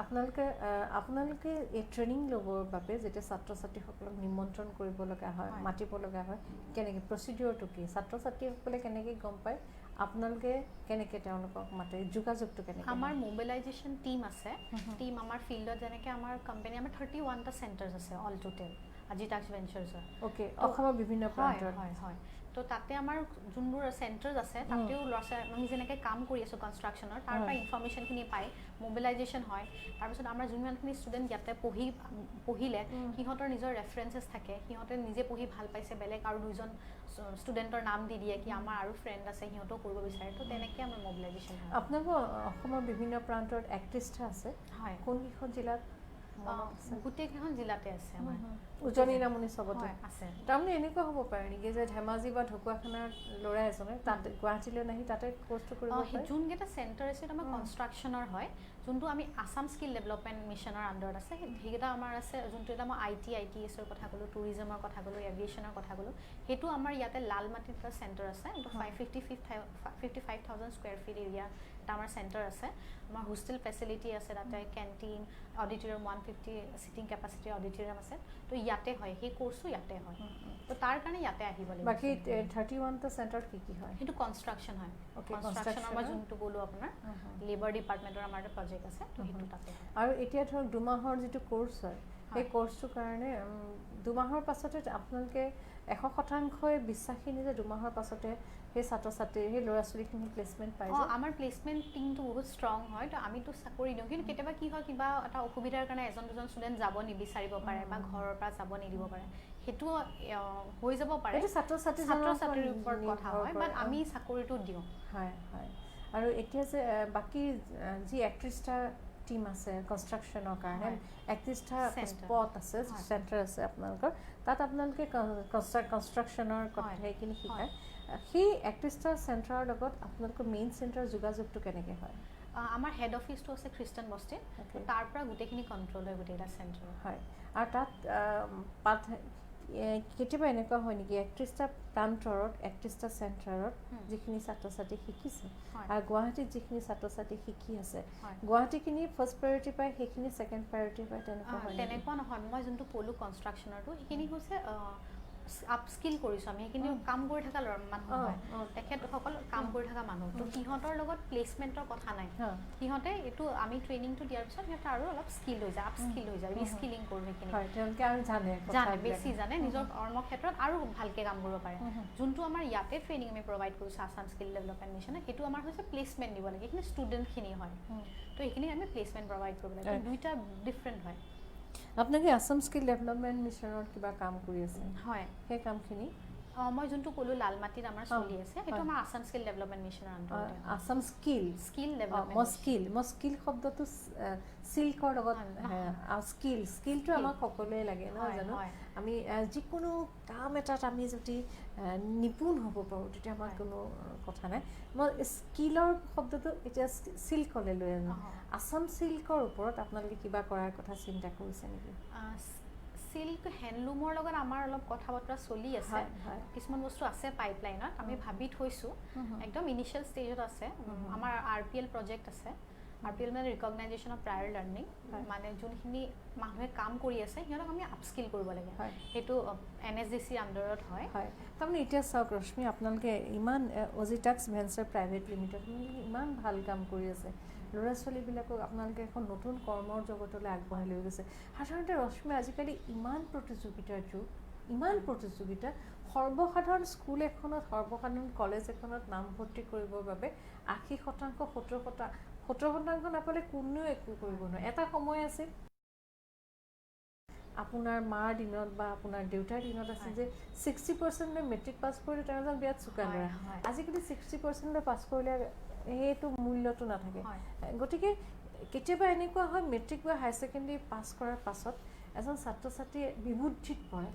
A: আপোনালোকে এই ট্ৰেইনিং ল'বৰ বাবে যেতিয়া ছাত্ৰ ছাত্ৰীসকলক নিমন্ত্ৰণ কৰিব লগা হয় মাতিব লগা হয় কেনেকৈ প্ৰচিডিউৰটো কি ছাত্ৰ ছাত্ৰীসকলে কেনেকৈ গম পায় আপোনালোকে কেনেকৈ তেওঁলোকক মাতে যোগাযোগটো কেনেকৈ
B: আমাৰ মোবিলাইজেশ্যন টীম আছে টীম আমাৰ ফিল্ডত যেনেকৈ আমাৰ কোম্পানী আমাৰ 31টা চেণ্টাৰ্ছ আছে অল টোটেল অজিটেক্স ভেঞ্চাৰ্ছৰ
A: অ'কে অসমৰ বিভিন্ন প্ৰান্তত
B: হয় তো তাতে আমাৰ যোনবোৰ চেণ্টাৰ্ছ আছে তাতেও ল'ৰা ছোৱালী আমি যেনেকৈ কাম কৰি আছোঁ কনষ্ট্ৰাকশ্যনৰ তাৰ পৰা ইনফৰ্মেশ্যনখিনি পায় মোবিলাইজেশ্যন হয় তাৰপিছত আমাৰ যোনমানখিনি ষ্টুডেণ্ট ইয়াতে পঢ়িলে সিহঁতৰ নিজৰ ৰেফাৰেঞ্চেছ থাকে সিহঁতে নিজে পঢ়ি ভাল পাইছে বেলেগ আৰু দুজন ষ্টুডেণ্টৰ নাম দি দিয়ে কি আমাৰ আৰু ফ্ৰেণ্ড আছে সিহঁতেও কৰিব বিচাৰে তো তেনেকৈ আমাৰ মোবিলাইজেশ্যন হয়
A: আপোনালোকৰ অসমৰ বিভিন্ন প্ৰান্তত 31টা আছে
B: হয়
A: কোনকেইখন জিলাত
B: গোটেইকেইখন জিলাতে আছে আমাৰ
A: উজনি নামনি চবতে
B: আছে
A: তাৰমানে এনেকুৱা হ'ব পাৰে নেকি যে ধেমাজি বা ঢকুৱাখানাৰ ল'ৰা এজনে তাতে গুৱাহাটীলৈ নাহি তাতে কৰ্চটো কৰিব পাৰে
B: যোনকেইটা চেণ্টাৰ আছে আমাৰ কনষ্ট্ৰাকশ্যনৰ হয় যোনটো আমি আছাম স্কিল ডেভেলপমেণ্ট মিছনৰ আণ্ডাৰত আছে সেইকেইটা আমাৰ আছে যোনটো এটা মই ITSৰ কথা ক'লোঁ টুৰিজমৰ কথা ক'লোঁ এভিয়েশ্যনৰ কথা ক'লোঁ সেইটো আমাৰ ইয়াতে লালমাটিত এটা চেণ্টাৰ আছে এইটো 55,000 স্কুৱেৰ ফিট এৰিয়া এটা আমাৰ চেণ্টাৰ আছে আমাৰ হোষ্টেল ফেচিলিটি আছে তাতে কেণ্টিন অডিটৰিয়াম 150 চিটিং কেপাচিটিৰ অডিটৰিয়াম আছে তো ইয়াতে হয় সেই কোৰ্চটো ইয়াতে হয় তো তাৰ কাৰণে ইয়াতে আহিব লাগিব
A: বাকী 31টা চেণ্টাৰত কি হয়
B: সেইটো কনষ্ট্ৰাকশ্যন হয় কনষ্ট্ৰাকশ্যনৰ মই যোনটো ক'লোঁ আপোনাৰ লেবাৰ ডিপাৰ্টমেণ্টৰ আমাৰ এটা প্ৰজেক্ট আছে তো সেইটো তাতে হয়
A: আৰু এতিয়া ধৰক 2 মাহৰ যিটো কোৰ্চ হয় সেই কোৰ্চটোৰ কাৰণে 2 মাহৰ পাছতে আপোনালোকে 100% বিশ্বাসী নে যে 2 মাহৰ পাছতে সেই ছাত্ৰ ছাত্ৰী সেই ল'ৰা ছোৱালীখিনি প্লেচমেণ্ট পাই যায়
B: আমাৰ প্লেচমেণ্ট টিমটো বহুত ষ্ট্ৰং হয় তো আমিতো চাকৰি দিওঁ কিন্তু কেতিয়াবা কি হয় কিবা এটা অসুবিধাৰ কাৰণে এজন দুজন ষ্টুডেণ্ট যাব নিবিচাৰিব পাৰে বা ঘৰৰ পৰা যাব নিদিব পাৰে সেইটো হৈ যাব পাৰে
A: ছাত্ৰ
B: ছাত্ৰীৰ ওপৰত কথা হয় বাট আমি চাকৰিটো দিওঁ
A: হয় আৰু এতিয়া যে বাকী যি 31টা টিম আছে কনষ্ট্ৰাকশ্যনৰ কাৰণে 31টা
B: Center.
A: স্পট আছে
B: হয়।
A: চেণ্টাৰ আছে আপোনালোকৰ তাত আপোনালোকে কনষ্ট্ৰাকশ্যনৰ কথা
B: হয়।
A: সেইখিনি শিকায় সেই 31টা চেণ্টাৰৰ লগত আপোনালোকৰ মেইন চেণ্টাৰৰ যোগাযোগটো কেনেকৈ হয়
B: আমাৰ হেড অফিচটো আছে খ্ৰীষ্টান বস্তিত
A: Okay.
B: তাৰ পৰা গোটেইখিনি কণ্ট্ৰল হয় গোটেইটা চেণ্টাৰ
A: হয় আৰু তাত কেতিয়াবা এনেকুৱা হয় নেকি 31টা প্ৰান্তৰত 31টা চেণ্টাৰত যিখিনি ছাত্ৰ ছাত্ৰী শিকিছে
B: হয়।
A: আৰু গুৱাহাটীত যিখিনি ছাত্ৰ ছাত্ৰী শিকি আছে
B: হয়।
A: গুৱাহাটীখিনি ফাৰ্ষ্ট প্ৰায়ৰিটি পায় সেইখিনি ছেকেণ্ড প্ৰায়ৰিটি পায় তেনেকুৱা হয় নেকি?
B: তেনেকুৱা নহয় মই যোনটো ক'লোঁ কনষ্ট্ৰাকশ্যনৰটো সেইখিনি হৈছে আপস্কিল কৰিছোঁ আমি সেইখিনি কাম কৰি থকা মানুহ হয় তেখেতসকল কাম কৰি থকা মানুহ তো সিহঁতৰ লগত প্লেচমেণ্টৰ কথা নাই সিহঁতে এইটো আমি ট্ৰেইনিংটো দিয়াৰ পিছত সিহঁতে আৰু অলপ স্কিল হৈ যায় আপস্কিল হৈ যায় ৰিস্কিলিং কৰোঁ সেইখিনি
A: হয় তেওঁলোকে আৰু জানে
B: বেছি জানে নিজৰ কৰ্মক্ষেত্ৰত আৰু ভালকৈ কাম কৰিব পাৰে যোনটো আমাৰ ইয়াতে ট্ৰেইনিং আমি প্ৰভাইড কৰিছোঁ আছাম স্কিল ডেভেলপমেণ্ট মিছনে সেইটো আমাৰ হৈছে প্লেচমেণ্ট দিব লাগে সেইখিনি ষ্টুডেণ্টখিনি হয় তো সেইখিনি আমি প্লেচমেণ্ট প্ৰভাইড কৰিব লাগে দুইটা ডিফাৰেণ্ট হয়
A: আপোনালোকে আছাম স্কিল ডেভেলপমেণ্ট মিছনত কিবা কাম কৰি আছে
B: হয়
A: সেই কামখিনি
B: মই যোনটো ক'লোঁ লালমাটিত আমাৰ চলি আছে সেইটো আমাৰ আছাম স্কিল ডেভেলপমেণ্ট মিছনৰ আণ্ডাৰতে
A: আছাম স্কিল
B: ডেভেলপমেণ্ট
A: মই স্কিল শব্দটো চিল্কৰ লগত স্কিলটো আমাক সকলোৱে লাগে নহয় জানো আমি যিকোনো কাম এটাত আমি যদি নিপুণ হ'ব পাৰোঁ তেতিয়া আমাৰ কোনো কথা নাই মই স্কিলৰ শব্দটো এতিয়া চিল্কলৈ লৈ আনো আছাম চিল্কৰ ওপৰত আপোনালোকে কিবা কৰাৰ কথা চিন্তা কৰিছে নেকি
B: চিল্ক হেণ্ডলুমৰ লগত আমাৰ অলপ কথা বতৰা চলি আছে কিছুমান বস্তু আছে পাইপলাইনত আমি ভাবি থৈছোঁ একদম ইনিচিয়েল ষ্টেজত আছে আমাৰ RPL প্ৰজেক্ট আছে RPL মানে ৰিকগনাইজেশ্যন অফ প্ৰায়ৰ লাৰ্ণিং মানে যোনখিনি মানুহে কাম কৰি আছে সিহঁতক আমি আপস্কিল কৰিব লাগে সেইটো NSDC আণ্ডাৰত হয়
A: তাৰমানে এতিয়া চাওক ৰশ্মি আপোনালোকে ইমান অজিটাক্স ভেঞ্চাৰ প্ৰাইভেট লিমিটেড ইমান ভাল কাম কৰি আছে ল'ৰা ছোৱালীবিলাকক আপোনালোকে এখন নতুন কৰ্মৰ জগতলৈ আগবঢ়াই লৈ গৈছে সাধাৰণতে ৰশ্মি আজিকালি ইমান প্ৰতিযোগিতাৰ যুগ ইমান প্ৰতিযোগিতা সৰ্বসাধাৰণ স্কুল এখনত সৰ্বসাধাৰণ কলেজ এখনত নামভৰ্তি কৰিবৰ বাবে 80% 70% নাপালে কোনেও একো কৰিব নোৱাৰে এটা সময় আছিল আপোনাৰ মাৰ দিনত বা আপোনাৰ দেউতাৰ দিনত আছিল যে 60% মেট্ৰিক পাছ কৰিলে তেওঁলোক বিৰাট চোকা ল'ৰা আজিকালি 60% পাছ কৰিলে সেইটো মূল্যটো নাথাকে গতিকে কেতিয়াবা এনেকুৱা হয় মেট্ৰিক বা হায়াৰ ছেকেণ্ডেৰী পাছ কৰাৰ পাছত এজন ছাত্ৰ ছাত্ৰীয়ে বিবুদ্ধিত পৰে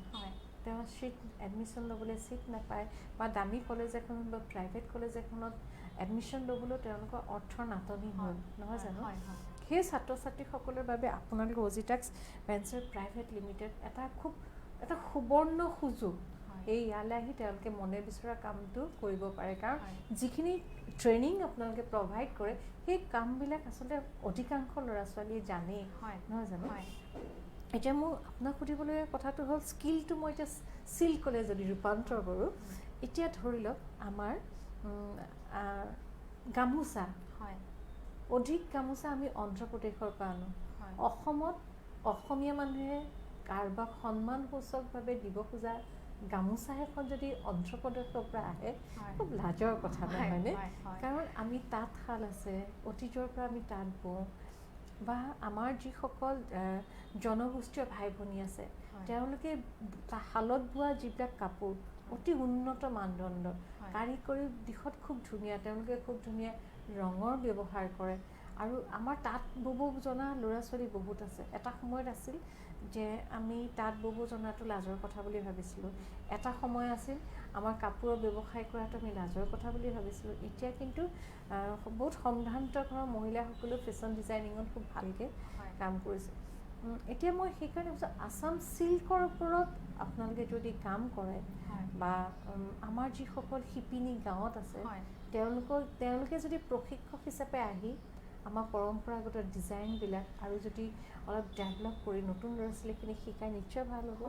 A: তেওঁ এডমিশ্যন ল'বলৈ ছিট নাপায় বা দামী কলেজ এখনত বা প্ৰাইভেট কলেজ এখনত এডমিশ্যন ল'বলৈ তেওঁলোকৰ অৰ্থৰ নাটনি হয় নহয় জানো সেই ছাত্ৰ ছাত্ৰীসকলৰ বাবে আপোনালোকে অজিটাক্স ভেঞ্চাৰ প্ৰাইভেট লিমিটেড এটা সুবৰ্ণ সুযোগ এই ইয়ালৈ আহি তেওঁলোকে মনে বিচৰা কামটো কৰিব পাৰে কাৰণ যিখিনি ট্ৰেইনিং আপোনালোকে প্ৰভাইড কৰে সেই কামবিলাক আচলতে অধিকাংশ ল'ৰা ছোৱালীয়ে জানেই নহয় জানো এতিয়া মোৰ আপোনাক সুধিবলৈ কথাটো হ'ল স্কিলটো মই এতিয়া চিল্কলৈ যদি ৰূপান্তৰ কৰোঁ এতিয়া ধৰি লওক আমাৰ গামোচা অধিক গামোচা আমি অন্ধ্ৰপ্ৰদেশৰ পৰা আনো অসমত অসমীয়া মানুহে কাৰোবাক সন্মানসূচকভাৱে দিব খোজা গামোচা এখন যদি অন্ধ্ৰপ্ৰদেশৰ পৰা আহে খুব লাজৰ কথা নহয়নে কাৰণ আমি তাঁতশাল আছে অতীজৰ পৰা আমি তাঁত বওঁ বা আমাৰ যিসকল জনগোষ্ঠীয় ভাই ভনী আছে তেওঁলোকে শালত বোৱা যিবিলাক কাপোৰ অতি উন্নত মানদণ্ড কাৰিকৰী দিশত খুব ধুনীয়া তেওঁলোকে খুব ধুনীয়া ৰঙৰ ব্যৱহাৰ কৰে আৰু আমাৰ তাঁত বব জনা ল'ৰা ছোৱালী বহুত আছে এটা সময়ত আছিল যে আমি তাঁত বব জনাটো লাজৰ কথা বুলি ভাবিছিলোঁ এটা সময় আছিল আমাৰ কাপোৰৰ ব্যৱসায় কৰাটো আমি লাজৰ কথা বুলি ভাবিছিলোঁ এতিয়া কিন্তু বহুত সম্ভ্ৰান্ত ঘৰৰ মহিলাসকলেও ফেশ্বন ডিজাইনিঙত খুব ভালকৈ কাম কৰিছে এতিয়া মই সেইকাৰণে ভাবিছোঁ আছাম চিল্কৰ ওপৰত আপোনালোকে যদি কাম কৰে বা আমাৰ যিসকল শিপিনী গাঁৱত আছে তেওঁলোকে যদি প্ৰশিক্ষক হিচাপে আহি আমাৰ পৰম্পৰাগত ডিজাইনবিলাক আৰু যদি অলপ ডেভেলপ কৰি নতুন ল'ৰা ছোৱালীখিনিক শিকাই নিশ্চয় ভাল হ'ব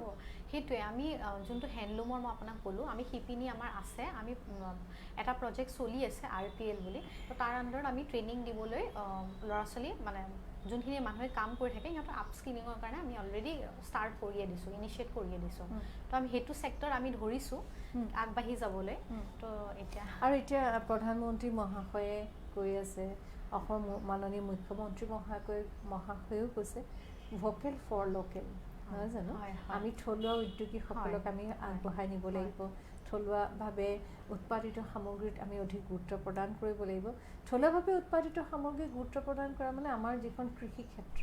B: সেইটোৱে আমি যোনটো হেণ্ডলুমৰ মই আপোনাক ক'লোঁ আমি শিপিনী আমাৰ আছে আমি এটা প্ৰজেক্ট চলি আছে RPL বুলি তো তাৰ আণ্ডাৰত আমি ট্ৰেইনিং দিবলৈ ল'ৰা ছোৱালী মানে যোনখিনি মানুহে কাম কৰি থাকে সিহঁতৰ আপস্কিলিঙৰ কাৰণে আমি অলৰেডি ষ্টাৰ্ট কৰিয়ে দিছোঁ ইনিচিয়েট কৰিয়ে দিছোঁ তো আমি সেইটো ছেক্টৰ আমি ধৰিছোঁ আগবাঢ়ি যাবলৈ তো এতিয়া
A: প্ৰধানমন্ত্ৰী মহাশয়ে কৈ আছে অসম মাননীয় মুখ্যমন্ত্ৰী মহাশয়েও কৈছে ভোকেল ফৰ লোকেল নহয় জানো আমি থলুৱা উদ্যোগীসকলক আমি আগবঢ়াই নিব লাগিব থলুৱাভাৱে উৎপাদিত সামগ্ৰীত আমি অধিক গুৰুত্ব প্ৰদান কৰিব লাগিব থলুৱাভাৱে উৎপাদিত সামগ্ৰীক গুৰুত্ব প্ৰদান কৰা মানে আমাৰ যিখন কৃষি ক্ষেত্ৰ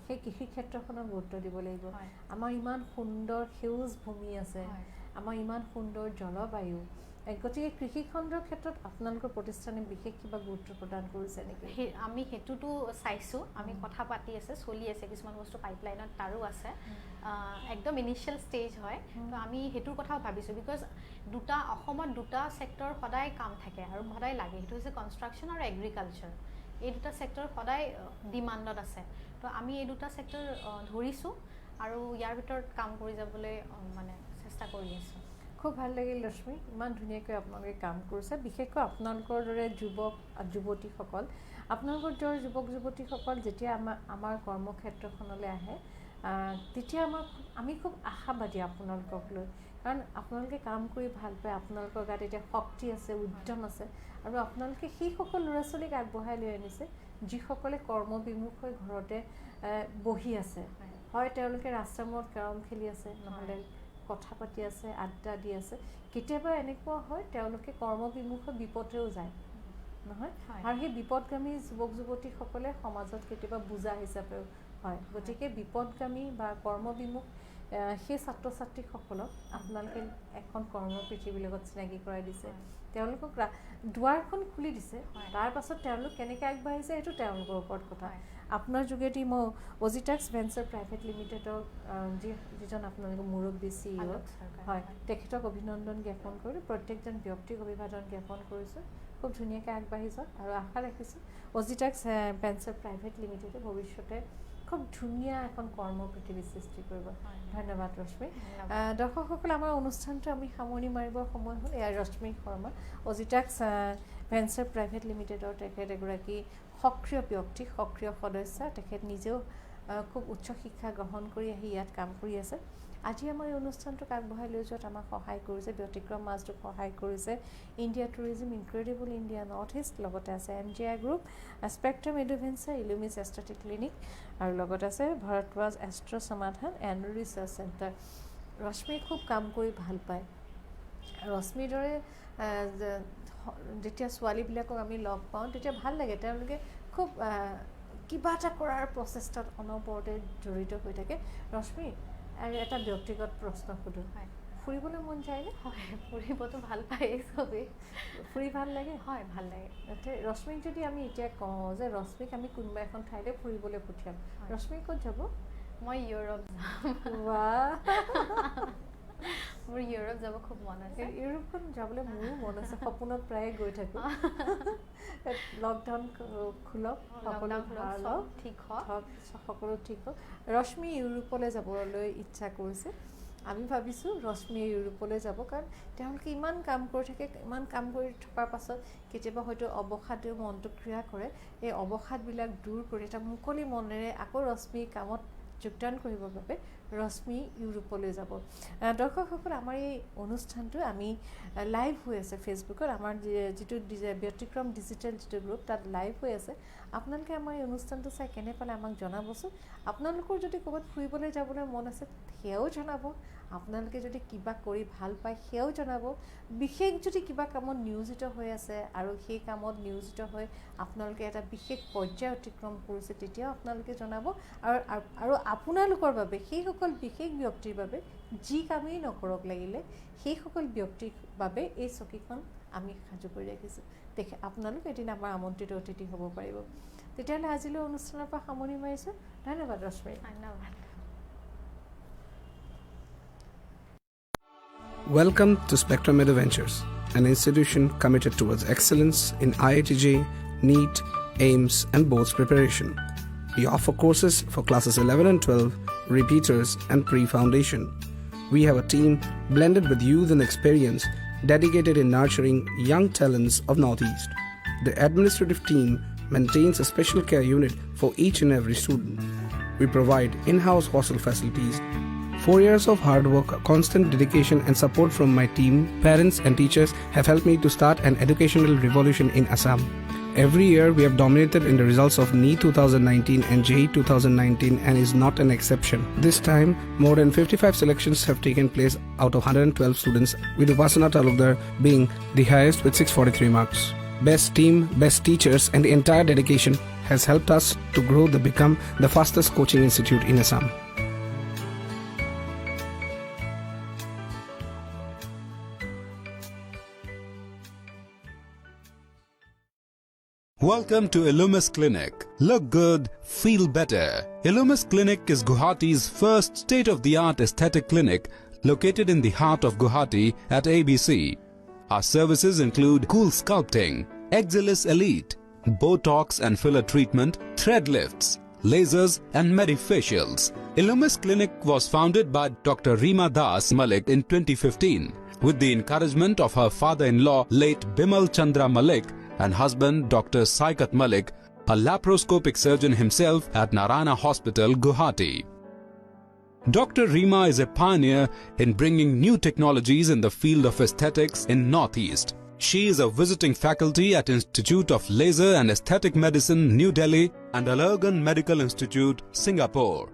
A: সেই কৃষি ক্ষেত্ৰখনক গুৰুত্ব দিব লাগিব আমাৰ ইমান সুন্দৰ সেউজ ভূমি আছে আমাৰ ইমান সুন্দৰ জলবায়ু গতিকে কৃষি খণ্ডৰ ক্ষেত্ৰত আপোনালোকৰ প্ৰতিষ্ঠানে বিশেষ কিবা গুৰুত্ব প্ৰদান কৰিছে নেকি
B: আমি হেতুটো চাইছো আমি কথা পাতি আছে চলি আছে কিছুমান বস্তু পাইপলাইনত তাৰো আছে একদম ইনিশিয়াল ষ্টেজ হয় তো আমি হেতুৰ কথাও ভাবিছো বিকজ অসমত দুটা সেক্টৰ সদায় কাম থাকে আৰু সদায় লাগে হেতু হৈছে কনষ্ট্ৰাকচন আৰু এগ্ৰিকালচাৰ এই দুটা সেক্টৰ সদায় ডিমাণ্ডত আছে তো আমি এই দুটা সেক্টৰ ধৰিছো আৰু ইয়াৰ ভিতৰত কাম কৰি যাবলৈ মানে চেষ্টা কৰি আছো
A: খুব ভাল লাগিল ৰশ্মি ইমান ধুনীয়াকৈ আপোনালোকে কাম কৰিছে বিশেষকৈ আপোনালোকৰ দৰে যুৱক যুৱতীসকল আপোনালোকৰ দৰে যুৱক যুৱতীসকল যেতিয়া আমাৰ কৰ্মক্ষেত্ৰখনলৈ আহে তেতিয়া আমি খুব আশাবাদী আপোনালোকক লৈ কাৰণ আপোনালোকে কাম কৰি ভাল পায় আপোনালোকৰ গাত এতিয়া শক্তি আছে উদ্যম আছে আৰু আপোনালোকে সেইসকল ল'ৰা ছোৱালীক আগবঢ়াই লৈ আনিছে যিসকলে কৰ্মবিমুখ হৈ ঘৰতে বহি আছে হয় তেওঁলোকে ৰাস্তাৰ মূৰত কেৰম খেলি আছে নহ'লে কথা পাতি আছে আড্ডা দি আছে কেতিয়াবা এনেকুৱা হয় তেওঁলোকে কৰ্মবিমুখ হৈ বিপথেও যায় নহয় আৰু সেই বিপদগামী যুৱক যুৱতীসকলে সমাজত কেতিয়াবা বুজা হিচাপেও হয় গতিকে বিপদগামী বা কৰ্মবিমুখ সেই ছাত্ৰ ছাত্ৰীসকলক আপোনালোকে এখন কৰ্ম পৃথিৱীৰ লগত চিনাকি কৰাই দিছে তেওঁলোকক দুৱাৰখন খুলি দিছে তাৰ পাছত তেওঁলোক কেনেকৈ আগবাঢ়িছে সেইটো তেওঁলোকৰ ওপৰত কথা আপোনাৰ যোগেদি মই অজিটাক্স ভেঞ্চাৰ প্ৰাইভেট লিমিটেডৰ যিজন আপোনালোকৰ মুৰব্বী CEO হয় তেখেতক অভিনন্দন জ্ঞাপন কৰি প্ৰত্যেকজন ব্যক্তিক অভিবাদন জ্ঞাপন কৰিছোঁ খুব ধুনীয়াকৈ আগবাঢ়ি যাওক আৰু আশা ৰাখিছোঁ অজিটাক্স ভেঞ্চাৰ প্ৰাইভেট লিমিটেডে ভৱিষ্যতে খুব ধুনীয়া এখন কৰ্ম পৃথিৱী সৃষ্টি কৰিব ধন্যবাদ ৰশ্মি দৰ্শকসকল আমাৰ অনুষ্ঠানটো আমি সামৰণি মাৰিবৰ সময় হ'ল এয়া ৰশ্মি শৰ্মা অজিটাক্স ভেঞ্চাৰ প্ৰাইভেট লিমিটেডৰ তেখেত এগৰাকী সক্ৰিয় ব্যক্তি সক্ৰিয় সদস্য তেখেত নিজেও খুব উচ্চ শিক্ষা গ্ৰহণ কৰি আহি ইয়াত কাম কৰি আছে আজি আমাৰ এই অনুষ্ঠানটোক আগবঢ়াই লৈ যোৱাত আমাক সহায় কৰিছে ব্যতিক্ৰম মাজটোক সহায় কৰিছে India tourism incredible India north east লগতে আছে MGI group spectrum adventure illumis aesthetic clinic আৰু লগত আছে Bharadwaj astro Samadhan and research center ৰশ্মিয়ে খুব কাম কৰি ভাল পায় ৰশ্মিৰ দৰে যেতিয়া ছোৱালীবিলাকক আমি লগ পাওঁ তেতিয়া ভাল লাগে তেওঁলোকে খুব কিবা এটা কৰাৰ প্ৰচেষ্টাত অনবৰতে জড়িত হৈ থাকে ৰশ্মি আৰু এটা ব্যক্তিগত প্ৰশ্ন সুধো ফুৰিবলৈ মন যায়নে
B: হয় ফুৰিবতো ভাল পায় চবেই
A: ফুৰি ভাল লাগে
B: হয় ভাল লাগে
A: ৰশ্মিক যদি আমি এতিয়া কওঁ যে ৰশ্মিক আমি কোনোবা এখন ঠাইলৈ ফুৰিবলৈ পঠিয়াম ৰশ্মি ক'ত যাব
B: মই ইউৰোপ
A: বাহ
B: মোৰ ইউৰোপ যাব খুব মন আছে
A: ইউৰোপখন যাবলৈ মোৰো মন আছে সপোনত প্ৰায়ে গৈ থাকোঁ লকডাউন খোলক সকলো ভাল হওক
B: ঠিক হওক
A: সকলো ঠিক হওক ৰশ্মি ইউৰোপলৈ যাবলৈ ইচ্ছা কৰিছে আমি ভাবিছোঁ ৰশ্মি ইউৰোপলৈ যাব কাৰণ তেওঁলোকে ইমান কাম কৰি থাকে ইমান কাম কৰি থকাৰ পাছত কেতিয়াবা হয়তো অৱসাদেও মনটো ক্ৰিয়া কৰে এই অৱসাদবিলাক দূৰ কৰি এটা মুকলি মনেৰে আকৌ ৰশ্মি কামত যোগদান কৰিবৰ বাবে ৰশ্মি ইউৰোপলৈ যাব দৰ্শকসকল আমাৰ এই অনুষ্ঠানটো আমি লাইভ হৈ আছে ফেচবুকত আমাৰ যিটো ব্যতিক্ৰম ডিজিটেল যিটো গ্ৰুপ তাত লাইভ হৈ আছে আপোনালোকে আমাৰ এই অনুষ্ঠানটো চাই কেনে পালে আমাক জনাবচোন আপোনালোকৰ যদি ক'ৰবাত ফুৰিবলৈ যাবলৈ মন আছে সেয়াও জনাব আপোনালোকে যদি কিবা কৰি ভাল পায় সেয়াও জনাব বিশেষ যদি কিবা কামত নিয়োজিত হৈ আছে আৰু সেই কামত নিয়োজিত হৈ আপোনালোকে এটা বিশেষ পৰ্যায় অতিক্ৰম কৰিছে তেতিয়াও আপোনালোকে জনাব আৰু আপোনালোকৰ বাবে সেইসকল বিশেষ ব্যক্তিৰ বাবে যি কামেই নকৰক লাগিলে সেইসকল ব্যক্তিৰ বাবে এই চকীখন আমি সাজু কৰি ৰাখিছোঁ আপোনালোক এদিন আমাৰ আমন্ত্ৰিত অতিথি হ'ব পাৰিব তেতিয়াহ'লে আজিলৈ অনুষ্ঠানৰ পৰা সামৰণি মাৰিছোঁ ধন্যবাদ ৰশ্মি
B: ধন্যবাদ
C: Welcome to Spectrum Adventures, an institution committed towards excellence in IITJ, NEET, AIMS and boards preparation. We offer courses for classes 11 and 12, repeaters and pre-foundation. We have a team blended with youth and experience dedicated in nurturing young talents of Northeast. The administrative team maintains a special care unit for each and every student. We provide in-house hostel facilities. 4 years of hard work, constant dedication and support from my team, parents and teachers have helped me to start an educational revolution in Assam. Every year, we have dominated in the results of NEET 2019 and JEE 2019 and is not an exception. This time, more than 55 selections have taken place out of 112 students, with Upasana Talukdar being the highest with 643 marks. Best team, best teachers, and the entire dedication has helped us to grow to become the fastest coaching institute in Assam.
D: Welcome to Illumis Clinic. Look good, feel better. Illumis Clinic is Guwahati's first state-of-the-art aesthetic clinic located in the heart of Guwahati at ABC. Our services include cool sculpting, Exilis Elite, Botox and filler treatment, thread lifts, lasers and medifacials. Illumis Clinic was founded by Dr. Reema Das Malik in 2015 with the encouragement of her father-in-law late Bimal Chandra Malik and husband Dr. Saikat Malik, a laparoscopic surgeon himself at Narayana Hospital, Guwahati. Dr. Reema is a pioneer in bringing new technologies in the field of aesthetics in Northeast. She is a visiting faculty at Institute of Laser and Aesthetic Medicine, New Delhi and Allergan Medical Institute, Singapore.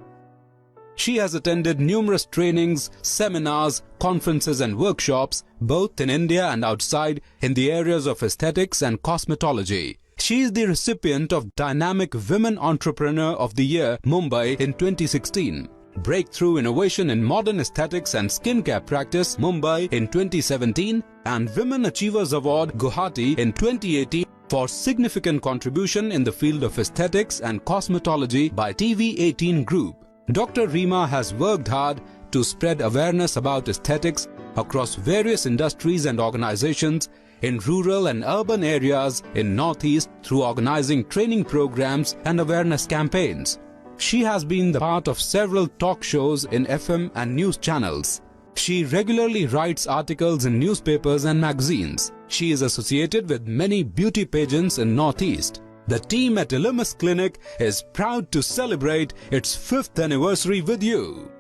D: She has attended numerous trainings, seminars, conferences and workshops, both in India and outside, in the areas of aesthetics and cosmetology. She is the recipient of Dynamic Women Entrepreneur of the Year, Mumbai in 2016. Breakthrough Innovation in Modern Aesthetics and Skincare Practice, Mumbai in 2017 and Women Achievers Award, Guwahati in 2018 for significant contribution in the field of aesthetics and cosmetology by TV18 Group. Dr. Reema has worked hard to spread awareness about aesthetics across various industries and organizations in rural and urban areas in Northeast through organizing training programs and awareness campaigns. She has been the part of several talk shows in FM and news channels. She regularly writes articles in newspapers and magazines. She is associated with many beauty pageants in Northeast. The team at Illumis Clinic is proud to celebrate its 5th anniversary with you.